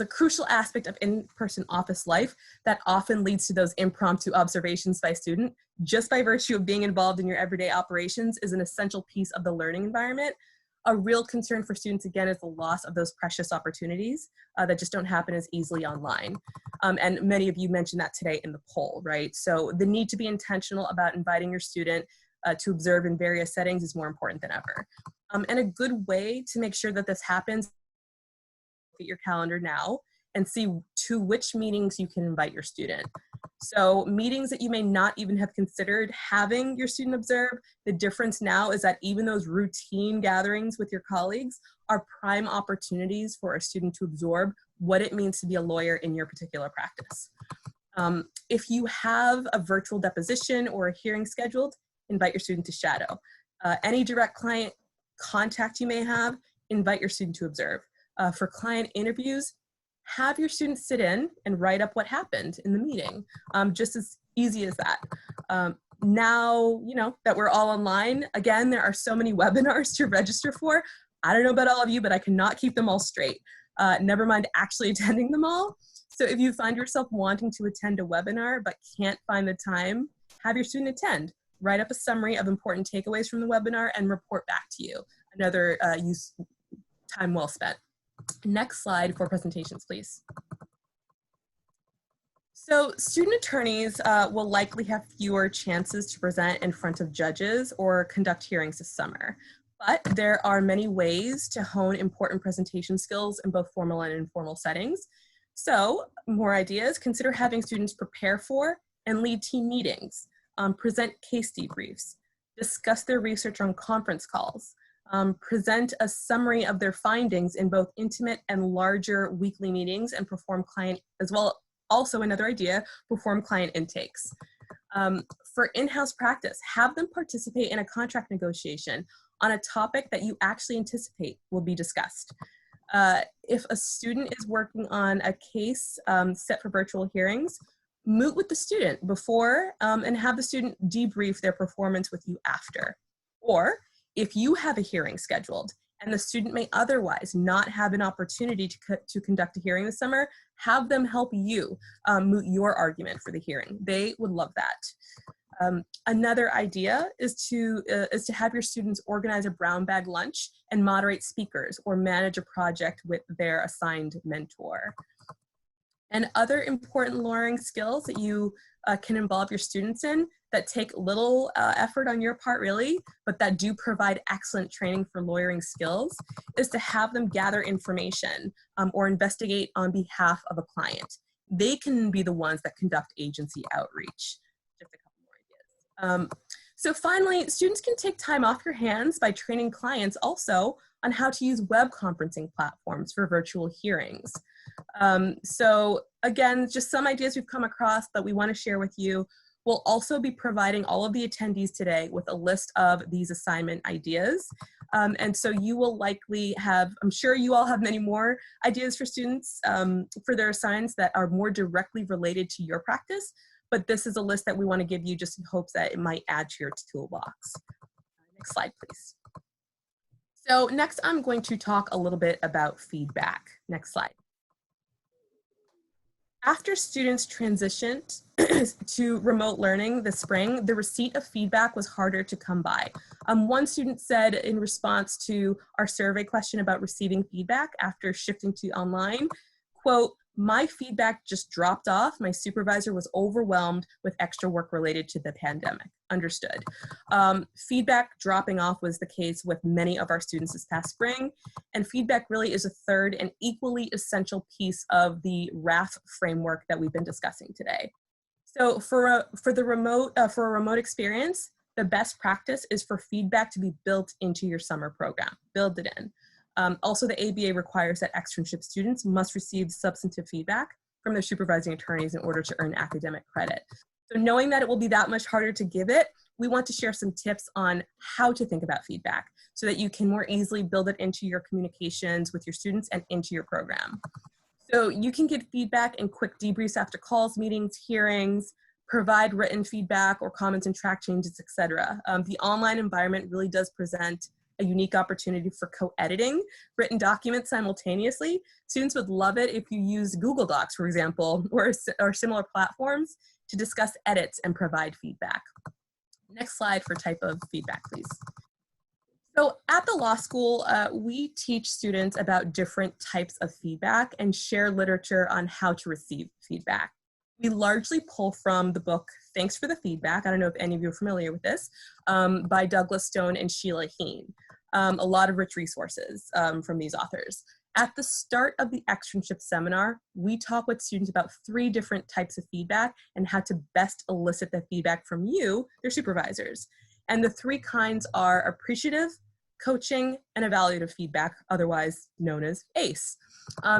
crucial aspect of in-person office life that often leads to those impromptu observations by student, just by virtue of being involved in your everyday operations, is an essential piece of the learning environment. A real concern for students, again, is the loss of those precious opportunities that just don't happen as easily online. And many of you mentioned that today in the poll, right? So the need to be intentional about inviting your student to observe in various settings is more important than ever. And a good way to make sure that this happens, look at your calendar now and see to which meetings you can invite your student. So meetings that you may not even have considered having your student observe, the difference now is that even those routine gatherings with your colleagues are prime opportunities for a student to absorb what it means to be a lawyer in your particular practice. If you have a virtual deposition or a hearing scheduled, invite your student to shadow. Any direct client contact you may have, invite your student to observe. For client interviews, have your students sit in and write up what happened in the meeting, just as easy as that. Now, you know, that we're all online, again, there are so many webinars to register for. I don't know about all of you, but I cannot keep them all straight. Never mind actually attending them all. So if you find yourself wanting to attend a webinar but can't find the time, have your student attend. Write up a summary of important takeaways from the webinar and report back to you. Another time well spent. Next slide for presentations, please. So student attorneys will likely have fewer chances to present in front of judges or conduct hearings this summer, but there are many ways to hone important presentation skills in both formal and informal settings. So more ideas, consider having students prepare for and lead team meetings, present case debriefs, discuss their research on conference calls, present a summary of their findings in both intimate and larger weekly meetings, and perform client, as well, also another idea, perform client intakes. For in-house practice, have them participate in a contract negotiation on a topic that you actually anticipate will be discussed. If a student is working on a case set for virtual hearings, meet with the student before and have the student debrief their performance with you after. Or if you have a hearing scheduled and the student may otherwise not have an opportunity to conduct a hearing this summer, have them help you moot your argument for the hearing. They would love that. Another idea is to have your students organize a brown bag lunch and moderate speakers or manage a project with their assigned mentor. And other important lawyering skills that you can involve your students in that take little effort on your part really, but that do provide excellent training for lawyering skills, is to have them gather information or investigate on behalf of a client. They can be the ones that conduct agency outreach. Just a couple more ideas. So finally, students can take time off your hands by training clients also on how to use web conferencing platforms for virtual hearings. So again, just some ideas we've come across that we want to share with you. We'll also be providing all of the attendees today with a list of these assignment ideas. And so you will likely have, I'm sure you all have many more ideas for students for their assignments that are more directly related to your practice, but this is a list that we want to give you just in hopes that it might add to your toolbox. Next slide, please. So next I'm going to talk a little bit about feedback. Next slide. After students transitioned to remote learning this spring, the receipt of feedback was harder to come by. One student said in response to our survey question about receiving feedback after shifting to online, quote, "My feedback just dropped off. My supervisor was overwhelmed with extra work related to the pandemic." Understood. Feedback dropping off was the case with many of our students this past spring, and feedback really is a third and equally essential piece of the RAF framework that we've been discussing today. So for a remote experience, the best practice is for feedback to be built into your summer program. Build it in. Also, the ABA requires that externship students must receive substantive feedback from their supervising attorneys in order to earn academic credit. So knowing that it will be that much harder to give it, we want to share some tips on how to think about feedback so that you can more easily build it into your communications with your students and into your program. So you can give feedback in quick debriefs after calls, meetings, hearings, provide written feedback or comments and track changes, etc. The online environment really does present a unique opportunity for co-editing written documents simultaneously. Students would love it if you use Google Docs, for example, or similar platforms to discuss edits and provide feedback. Next slide for type of feedback, please. So at the law school, we teach students about different types of feedback and share literature on how to receive feedback. We largely pull from the book, Thanks for the Feedback. I don't know if any of you are familiar with this, by Douglas Stone and Sheila Heen. A lot of rich resources from these authors. At the start of the externship seminar, we talk with students about 3 different types of feedback and how to best elicit the feedback from you, their supervisors. And the 3 kinds are appreciative, coaching, and evaluative feedback, otherwise known as ACE.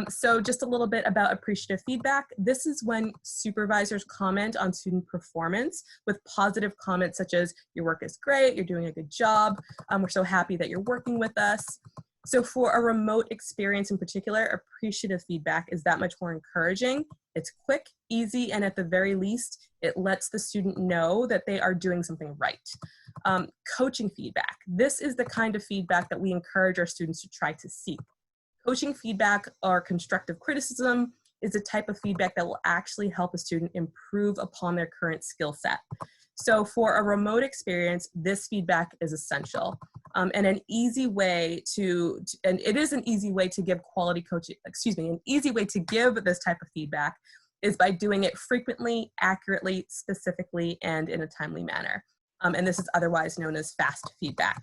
So just a little bit about appreciative feedback. This is when supervisors comment on student performance with positive comments such as, "Your work is great, you're doing a good job, we're so happy that you're working with us." So for a remote experience in particular, appreciative feedback is that much more encouraging. It's quick, easy, and at the very least, it lets the student know that they are doing something right. Coaching feedback. This is the kind of feedback that we encourage our students to try to seek. Coaching feedback or constructive criticism is a type of feedback that will actually help a student improve upon their current skill set. So for a remote experience, this feedback is essential. And an easy way to give quality coaching, an easy way to give this type of feedback is by doing it frequently, accurately, specifically, and in a timely manner. And this is otherwise known as fast feedback.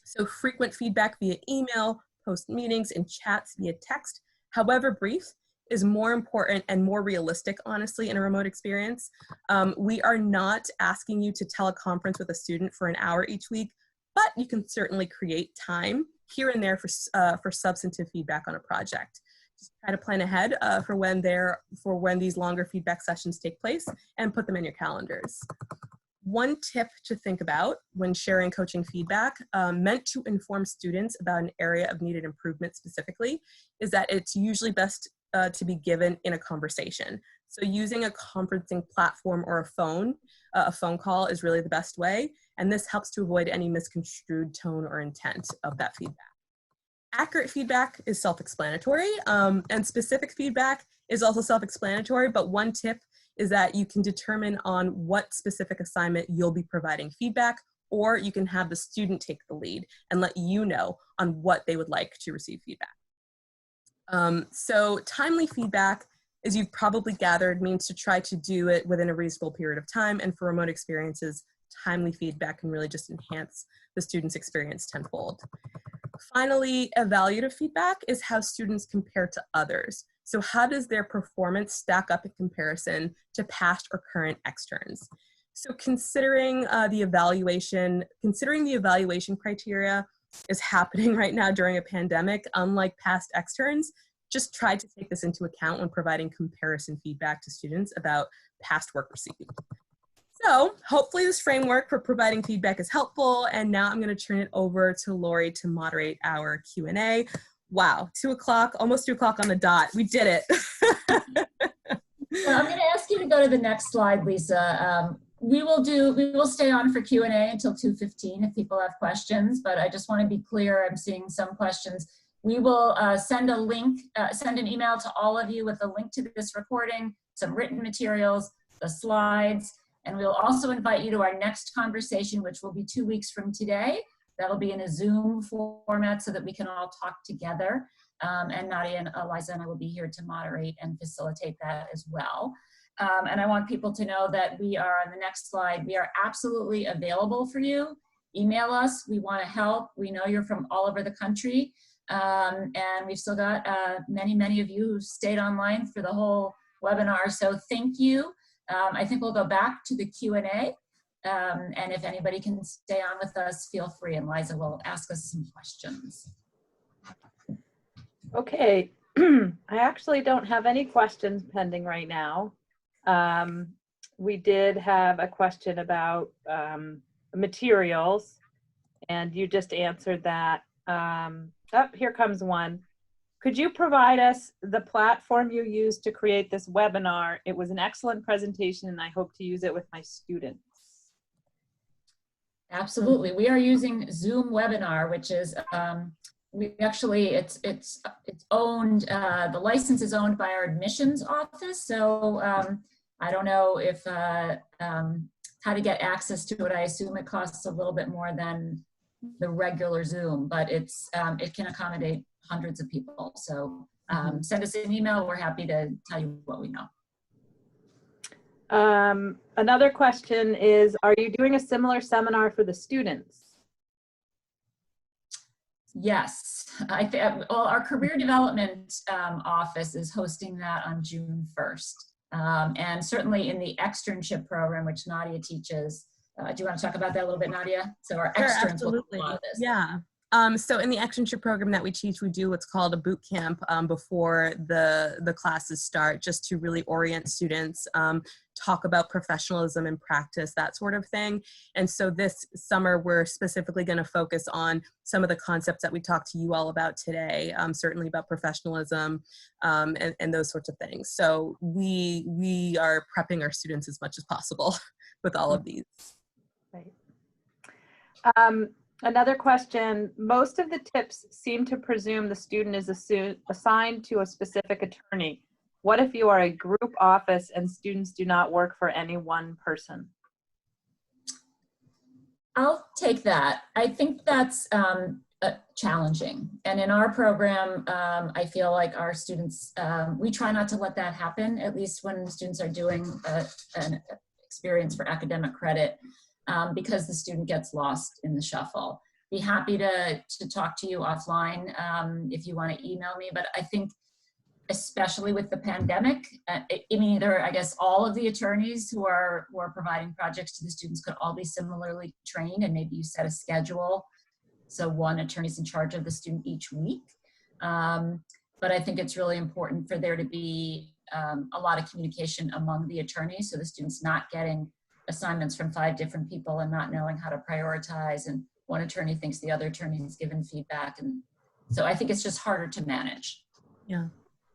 So frequent feedback via email, post meetings, and chats via text, however brief, is more important and more realistic, honestly, in a remote experience. We are not asking you to teleconference with a student for an hour each week, but you can certainly create time here and there for substantive feedback on a project. Just try to plan ahead for when these longer feedback sessions take place and put them in your calendars. One tip to think about when sharing coaching feedback meant to inform students about an area of needed improvement specifically is that it's usually best to be given in a conversation. So using a conferencing platform or a phone call is really the best way. And this helps to avoid any misconstrued tone or intent of that feedback. Accurate feedback is self-explanatory, and specific feedback is also self-explanatory, but one tip is that you can determine on what specific assignment you'll be providing feedback, or you can have the student take the lead and let you know on what they would like to receive feedback. So timely feedback, as you've probably gathered, means to try to do it within a reasonable period of time, and for remote experiences, timely feedback can really just enhance the student's experience tenfold. Finally, evaluative feedback is how students compare to others. So how does their performance stack up in comparison to past or current externs? So considering the evaluation criteria is happening right now during a pandemic, unlike past externs, just try to take this into account when providing comparison feedback to students about past work received. So hopefully this framework for providing feedback is helpful, and now I'm going to turn it over to Lori to moderate our Q&A. Wow, 2 o'clock, almost 2 o'clock on the dot. We did it. Well, I'm going to ask you to go to the next slide, Lisa. We will stay on for Q&A until 2:15 if people have questions, but I just want to be clear, I'm seeing some questions. We will send a link, send an email to all of you with a link to this recording, some written materials, the slides, and we'll also invite you to our next conversation, which will be 2 weeks from today. That'll be in a Zoom format so that we can all talk together. And Nadia and Eliza and I will be here to moderate and facilitate that as well. And I want people to know that we are on the next slide. We are absolutely available for you. Email us. We want to help. We know you're from all over the country. And we've still got many of you who stayed online for the whole webinar. So thank you. I think we'll go back to the Q&A. And if anybody can stay on with us, feel free, and Liza will ask us some questions. Okay, I actually don't have any questions pending right now. We did have a question about materials, and you just answered that. Oh, here comes one. Could you provide us the platform you used to create this webinar? It was an excellent presentation, and I hope to use it with my students. Absolutely. We are using Zoom Webinar, which is, it's owned, the license is owned by our admissions office. So I don't know if, how to get access to it. I assume it costs a little bit more than the regular Zoom, but it's, it can accommodate hundreds of people. So send us an email. We're happy to tell you what we know. Another question is, are you doing a similar seminar for the students? Yes, well, our career development office is hosting that on June 1st. And certainly in the externship program, which Nadia teaches. Do you want to talk about that a little bit, Nadia? So our externs will do a lot of this. Yeah. So in the externship program that we teach, we do what's called a boot camp before the classes start, just to really orient students, talk about professionalism and practice, that sort of thing. And so this summer, we're specifically going to focus on some of the concepts that we talked to you all about today, certainly about professionalism and those sorts of things. So we are prepping our students as much as possible with all of these. Right. Another question, most of the tips seem to presume the student is assigned to a specific attorney. What if you are a group office and students do not work for any one person? I'll take that. I think that's challenging. And in our program, I feel like our students, we try not to let that happen, at least when students are doing an experience for academic credit. Because the student gets lost in the shuffle. Be happy to talk to you offline if you want to email me, but I think especially with the pandemic. I mean, either, I guess, all of the attorneys who are providing projects to the students could all be similarly trained, and maybe you set a schedule. So one attorney's in charge of the student each week. But I think it's really important for there to be a lot of communication among the attorneys, so the student's not getting assignments from 5 different people and not knowing how to prioritize, and one attorney thinks the other attorney is given feedback. And so I think it's just harder to manage. Yeah.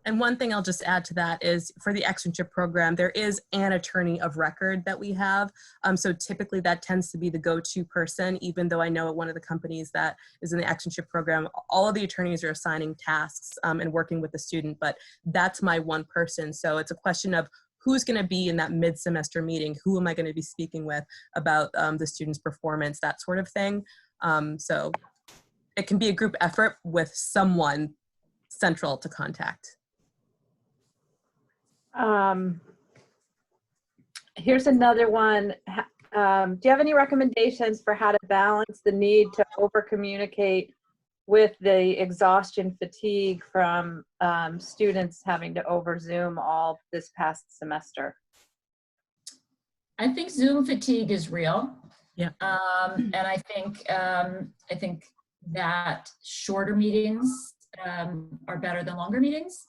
And one thing I'll just add to that is for the externship program, there is an attorney of record that we have. So typically that tends to be the go-to person, even though I know at one of the companies that is in the externship program, all of the attorneys are assigning tasks and working with the student, but that's my one person. So it's a question of who's going to be in that mid-semester meeting, who am I going to be speaking with about the student's performance, that sort of thing. So it can be a group effort with someone central to contact. Here's another one. Do you have any recommendations for how to balance the need to over communicate with the exhaustion fatigue from students having to over Zoom all this past semester? I think Zoom fatigue is real. Yeah. And I think that shorter meetings are better than longer meetings.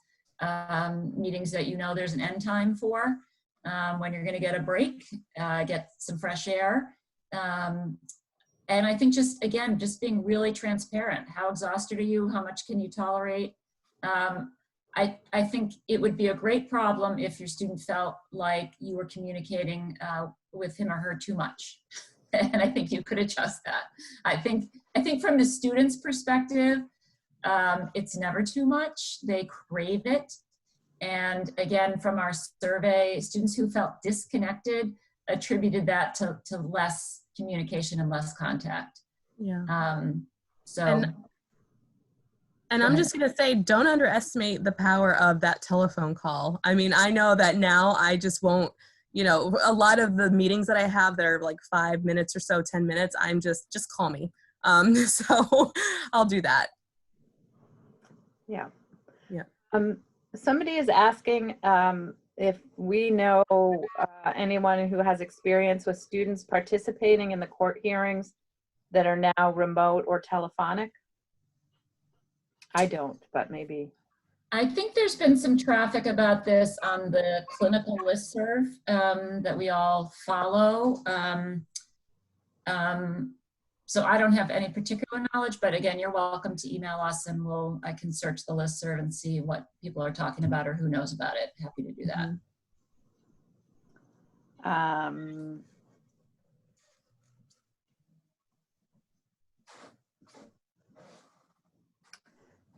Meetings that you know there's an end time for, when you're going to get a break, get some fresh air. And I think just being really transparent. How exhausted are you? How much can you tolerate? I think it would be a great problem if your student felt like you were communicating with him or her too much. And I think you could adjust that. I think from the student's perspective, it's never too much. They crave it. And again, from our survey, students who felt disconnected attributed that to less communication and less contact. Yeah. And I'm just going to say, don't underestimate the power of that telephone call. I mean, I know that now I just won't, a lot of the meetings that I have that are like 5 minutes or so, 10 minutes, I'm just call me. So I'll do that. Yeah. Yeah. Somebody is asking if we know anyone who has experience with students participating in the court hearings that are now remote or telephonic. I don't, but maybe. I think there's been some traffic about this on the clinical listserv that we all follow. So I don't have any particular knowledge, but again, you're welcome to email us and I can search the listserv and see what people are talking about or who knows about it. Happy to do that.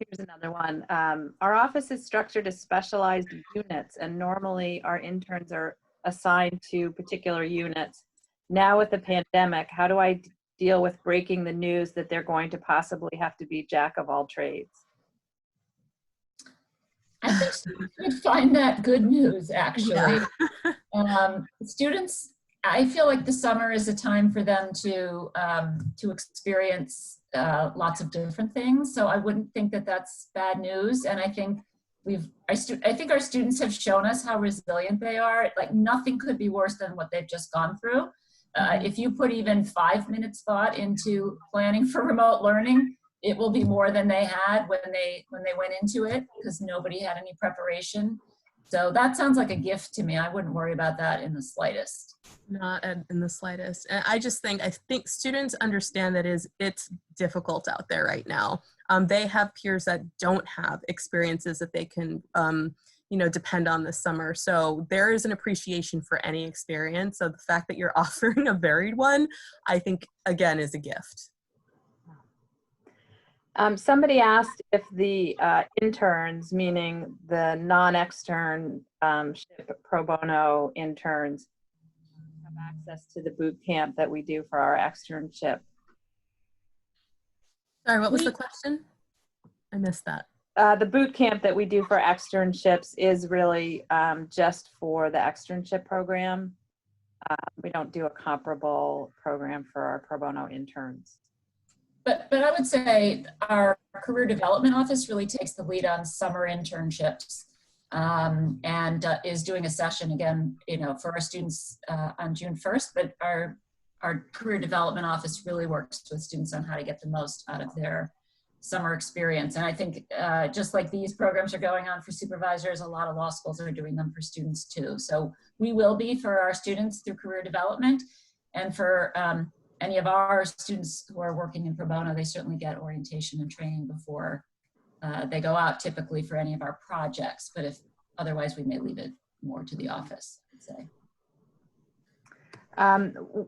Here's another one. Our office is structured as specialized units, and normally our interns are assigned to particular units. Now with the pandemic, how do I deal with breaking the news that they're going to possibly have to be jack of all trades? I think students would find that good news, actually. Yeah. Students, I feel like the summer is a time for them to experience lots of different things. So I wouldn't think that that's bad news. And I think I think our students have shown us how resilient they are. Like nothing could be worse than what they've just gone through. If you put even 5 minutes thought into planning for remote learning, it will be more than they had when they went into it, because nobody had any preparation. So that sounds like a gift to me. I wouldn't worry about that in the slightest. Not in the slightest. And I think students understand that it's difficult out there right now. They have peers that don't have experiences that they can depend on this summer. So there is an appreciation for any experience. So the fact that you're offering a varied one, I think, again, is a gift. Somebody asked if the interns, meaning the non-externship pro bono interns, have access to the boot camp that we do for our externship. Sorry, what was the question? I missed that. The boot camp that we do for externships is really just for the externship program. We don't do a comparable program for our pro bono interns. But I would say our career development office really takes the lead on summer internships. and is doing a session again, for our students on June 1st, but our career development office really works with students on how to get the most out of their summer experience. And I think just like these programs are going on for supervisors, a lot of law schools are doing them for students too. So we will be for our students through career development, and for any of our students who are working in pro bono, they certainly get orientation and training before they go out, typically for any of our projects. But if otherwise, we may leave it more to the office, I'd say.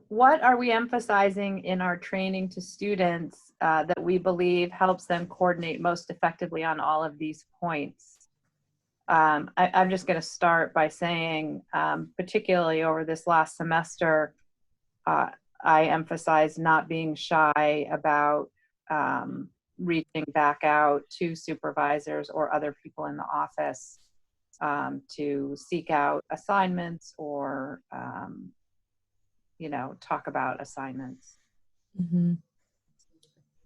What are we emphasizing in our training to students that we believe helps them coordinate most effectively on all of these points? I'm just going to start by saying, particularly over this last semester, I emphasized not being shy about reaching back out to supervisors or other people in the office to seek out assignments or talk about assignments. Mm-hmm.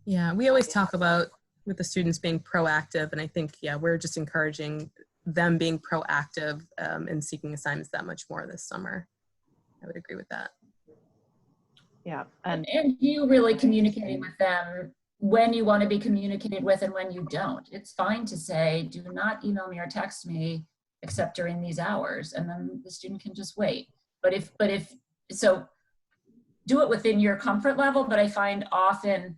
Yeah, we always talk about with the students being proactive, and I think, we're just encouraging them being proactive in seeking assignments that much more this summer. I would agree with that. Yeah, and you really communicating with them when you want to be communicated with and when you don't. It's fine to say, do not email me or text me except during these hours, and then the student can just wait. But if so, do it within your comfort level. But I find often,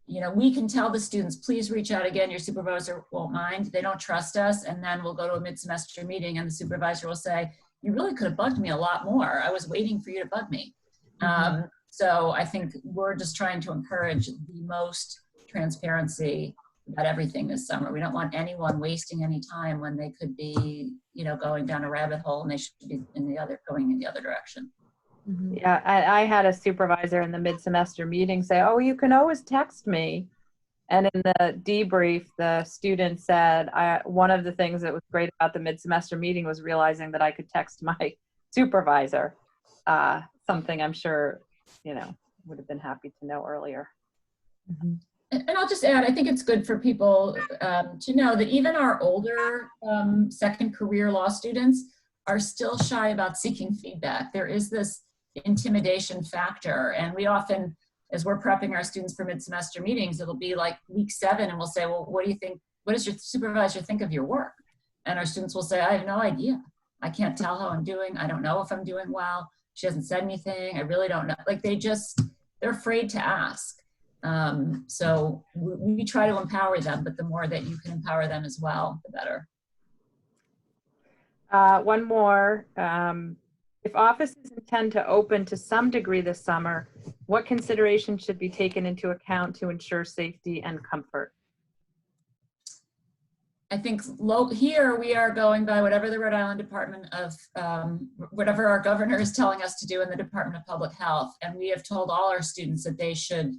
we can tell the students, please reach out again. Your supervisor won't mind. They don't trust us. And then we'll go to a mid-semester meeting and the supervisor will say, you really could have bugged me a lot more. I was waiting for you to bug me. Mm-hmm. So I think we're just trying to encourage the most transparency about everything this summer. We don't want anyone wasting any time when they could be, going down a rabbit hole, and they should be going in the other direction. Mm-hmm. Yeah, I had a supervisor in the mid-semester meeting say, oh, you can always text me. And in the debrief, the student said, one of the things that was great about the mid-semester meeting was realizing that I could text my supervisor, something I'm sure, would have been happy to know earlier. Mm-hmm. And I'll just add, I think it's good for people to know that even our older second career law students are still shy about seeking feedback. There is this intimidation factor, and we often, as we're prepping our students for mid-semester meetings, it'll be like week 7 and we'll say, well, what do you think, what does your supervisor think of your work? And our students will say, I have no idea. I can't tell how I'm doing. I don't know if I'm doing well. She hasn't said anything. I really don't know. Like they're afraid to ask. So we try to empower them, but the more that you can empower them as well, the better. One more. If offices intend to open to some degree this summer, what considerations should be taken into account to ensure safety and comfort? I think here we are going by whatever the Rhode Island Department of, whatever our governor is telling us to do in the Department of Public Health. And we have told all our students that they should,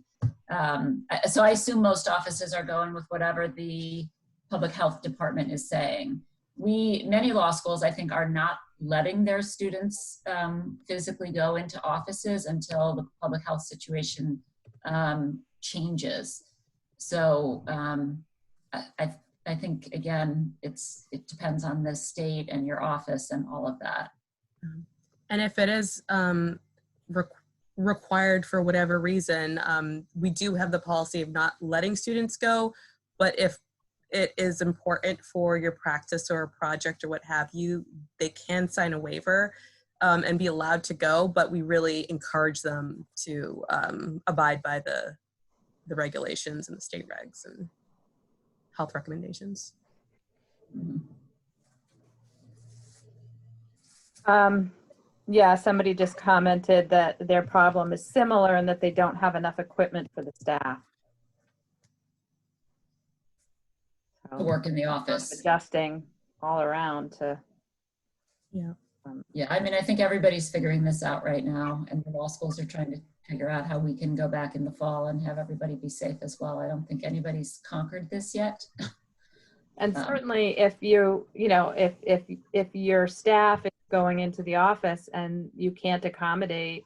so I assume most offices are going with whatever the Public Health Department is saying. Many law schools, I think, are not letting their students physically go into offices until the public health situation changes. So I think, again, it depends on the state and your office and all of that. And if it is required for whatever reason, we do have the policy of not letting students go, but if it is important for your practice or a project or what have you, they can sign a waiver and be allowed to go, but we really encourage them to abide by the regulations and the state regs and health recommendations. Yeah, somebody just commented that their problem is similar and that they don't have enough equipment for the staff. To work in the office. Adjusting all around to. Yeah. Yeah, I mean, I think everybody's figuring this out right now, and the law schools are trying to figure out how we can go back in the fall and have everybody be safe as well. I don't think anybody's conquered this yet. And certainly if if your staff is going into the office and you can't accommodate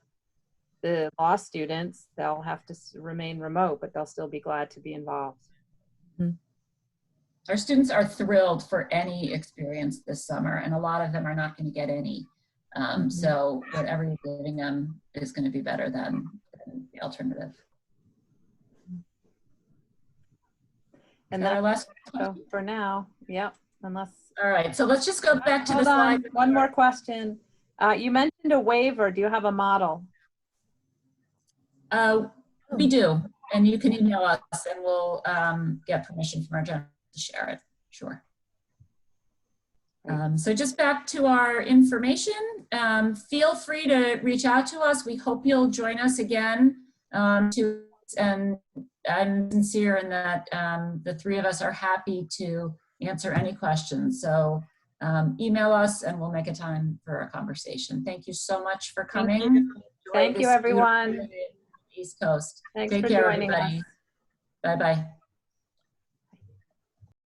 the law students, they'll have to remain remote, but they'll still be glad to be involved. Mm-hmm. our students are thrilled for any experience this summer, and a lot of them are not going to get any. So whatever you're giving them is going to be better than the alternative. And Our that's last for now. Yep. Unless. All right, so let's just go back to the Hold on. slide. One more question. You mentioned a waiver. Do you have a model? We do, and you can email us and we'll get permission from our general to share it, sure. So just back to our information, feel free to reach out to us. We hope you'll join us again. And I'm sincere in that the three of us are happy to answer any questions. So email us and we'll make a time for a conversation. Thank you so much for coming. Thank you, everyone. East Coast. Thanks Take for care, joining everybody. us. Bye-bye.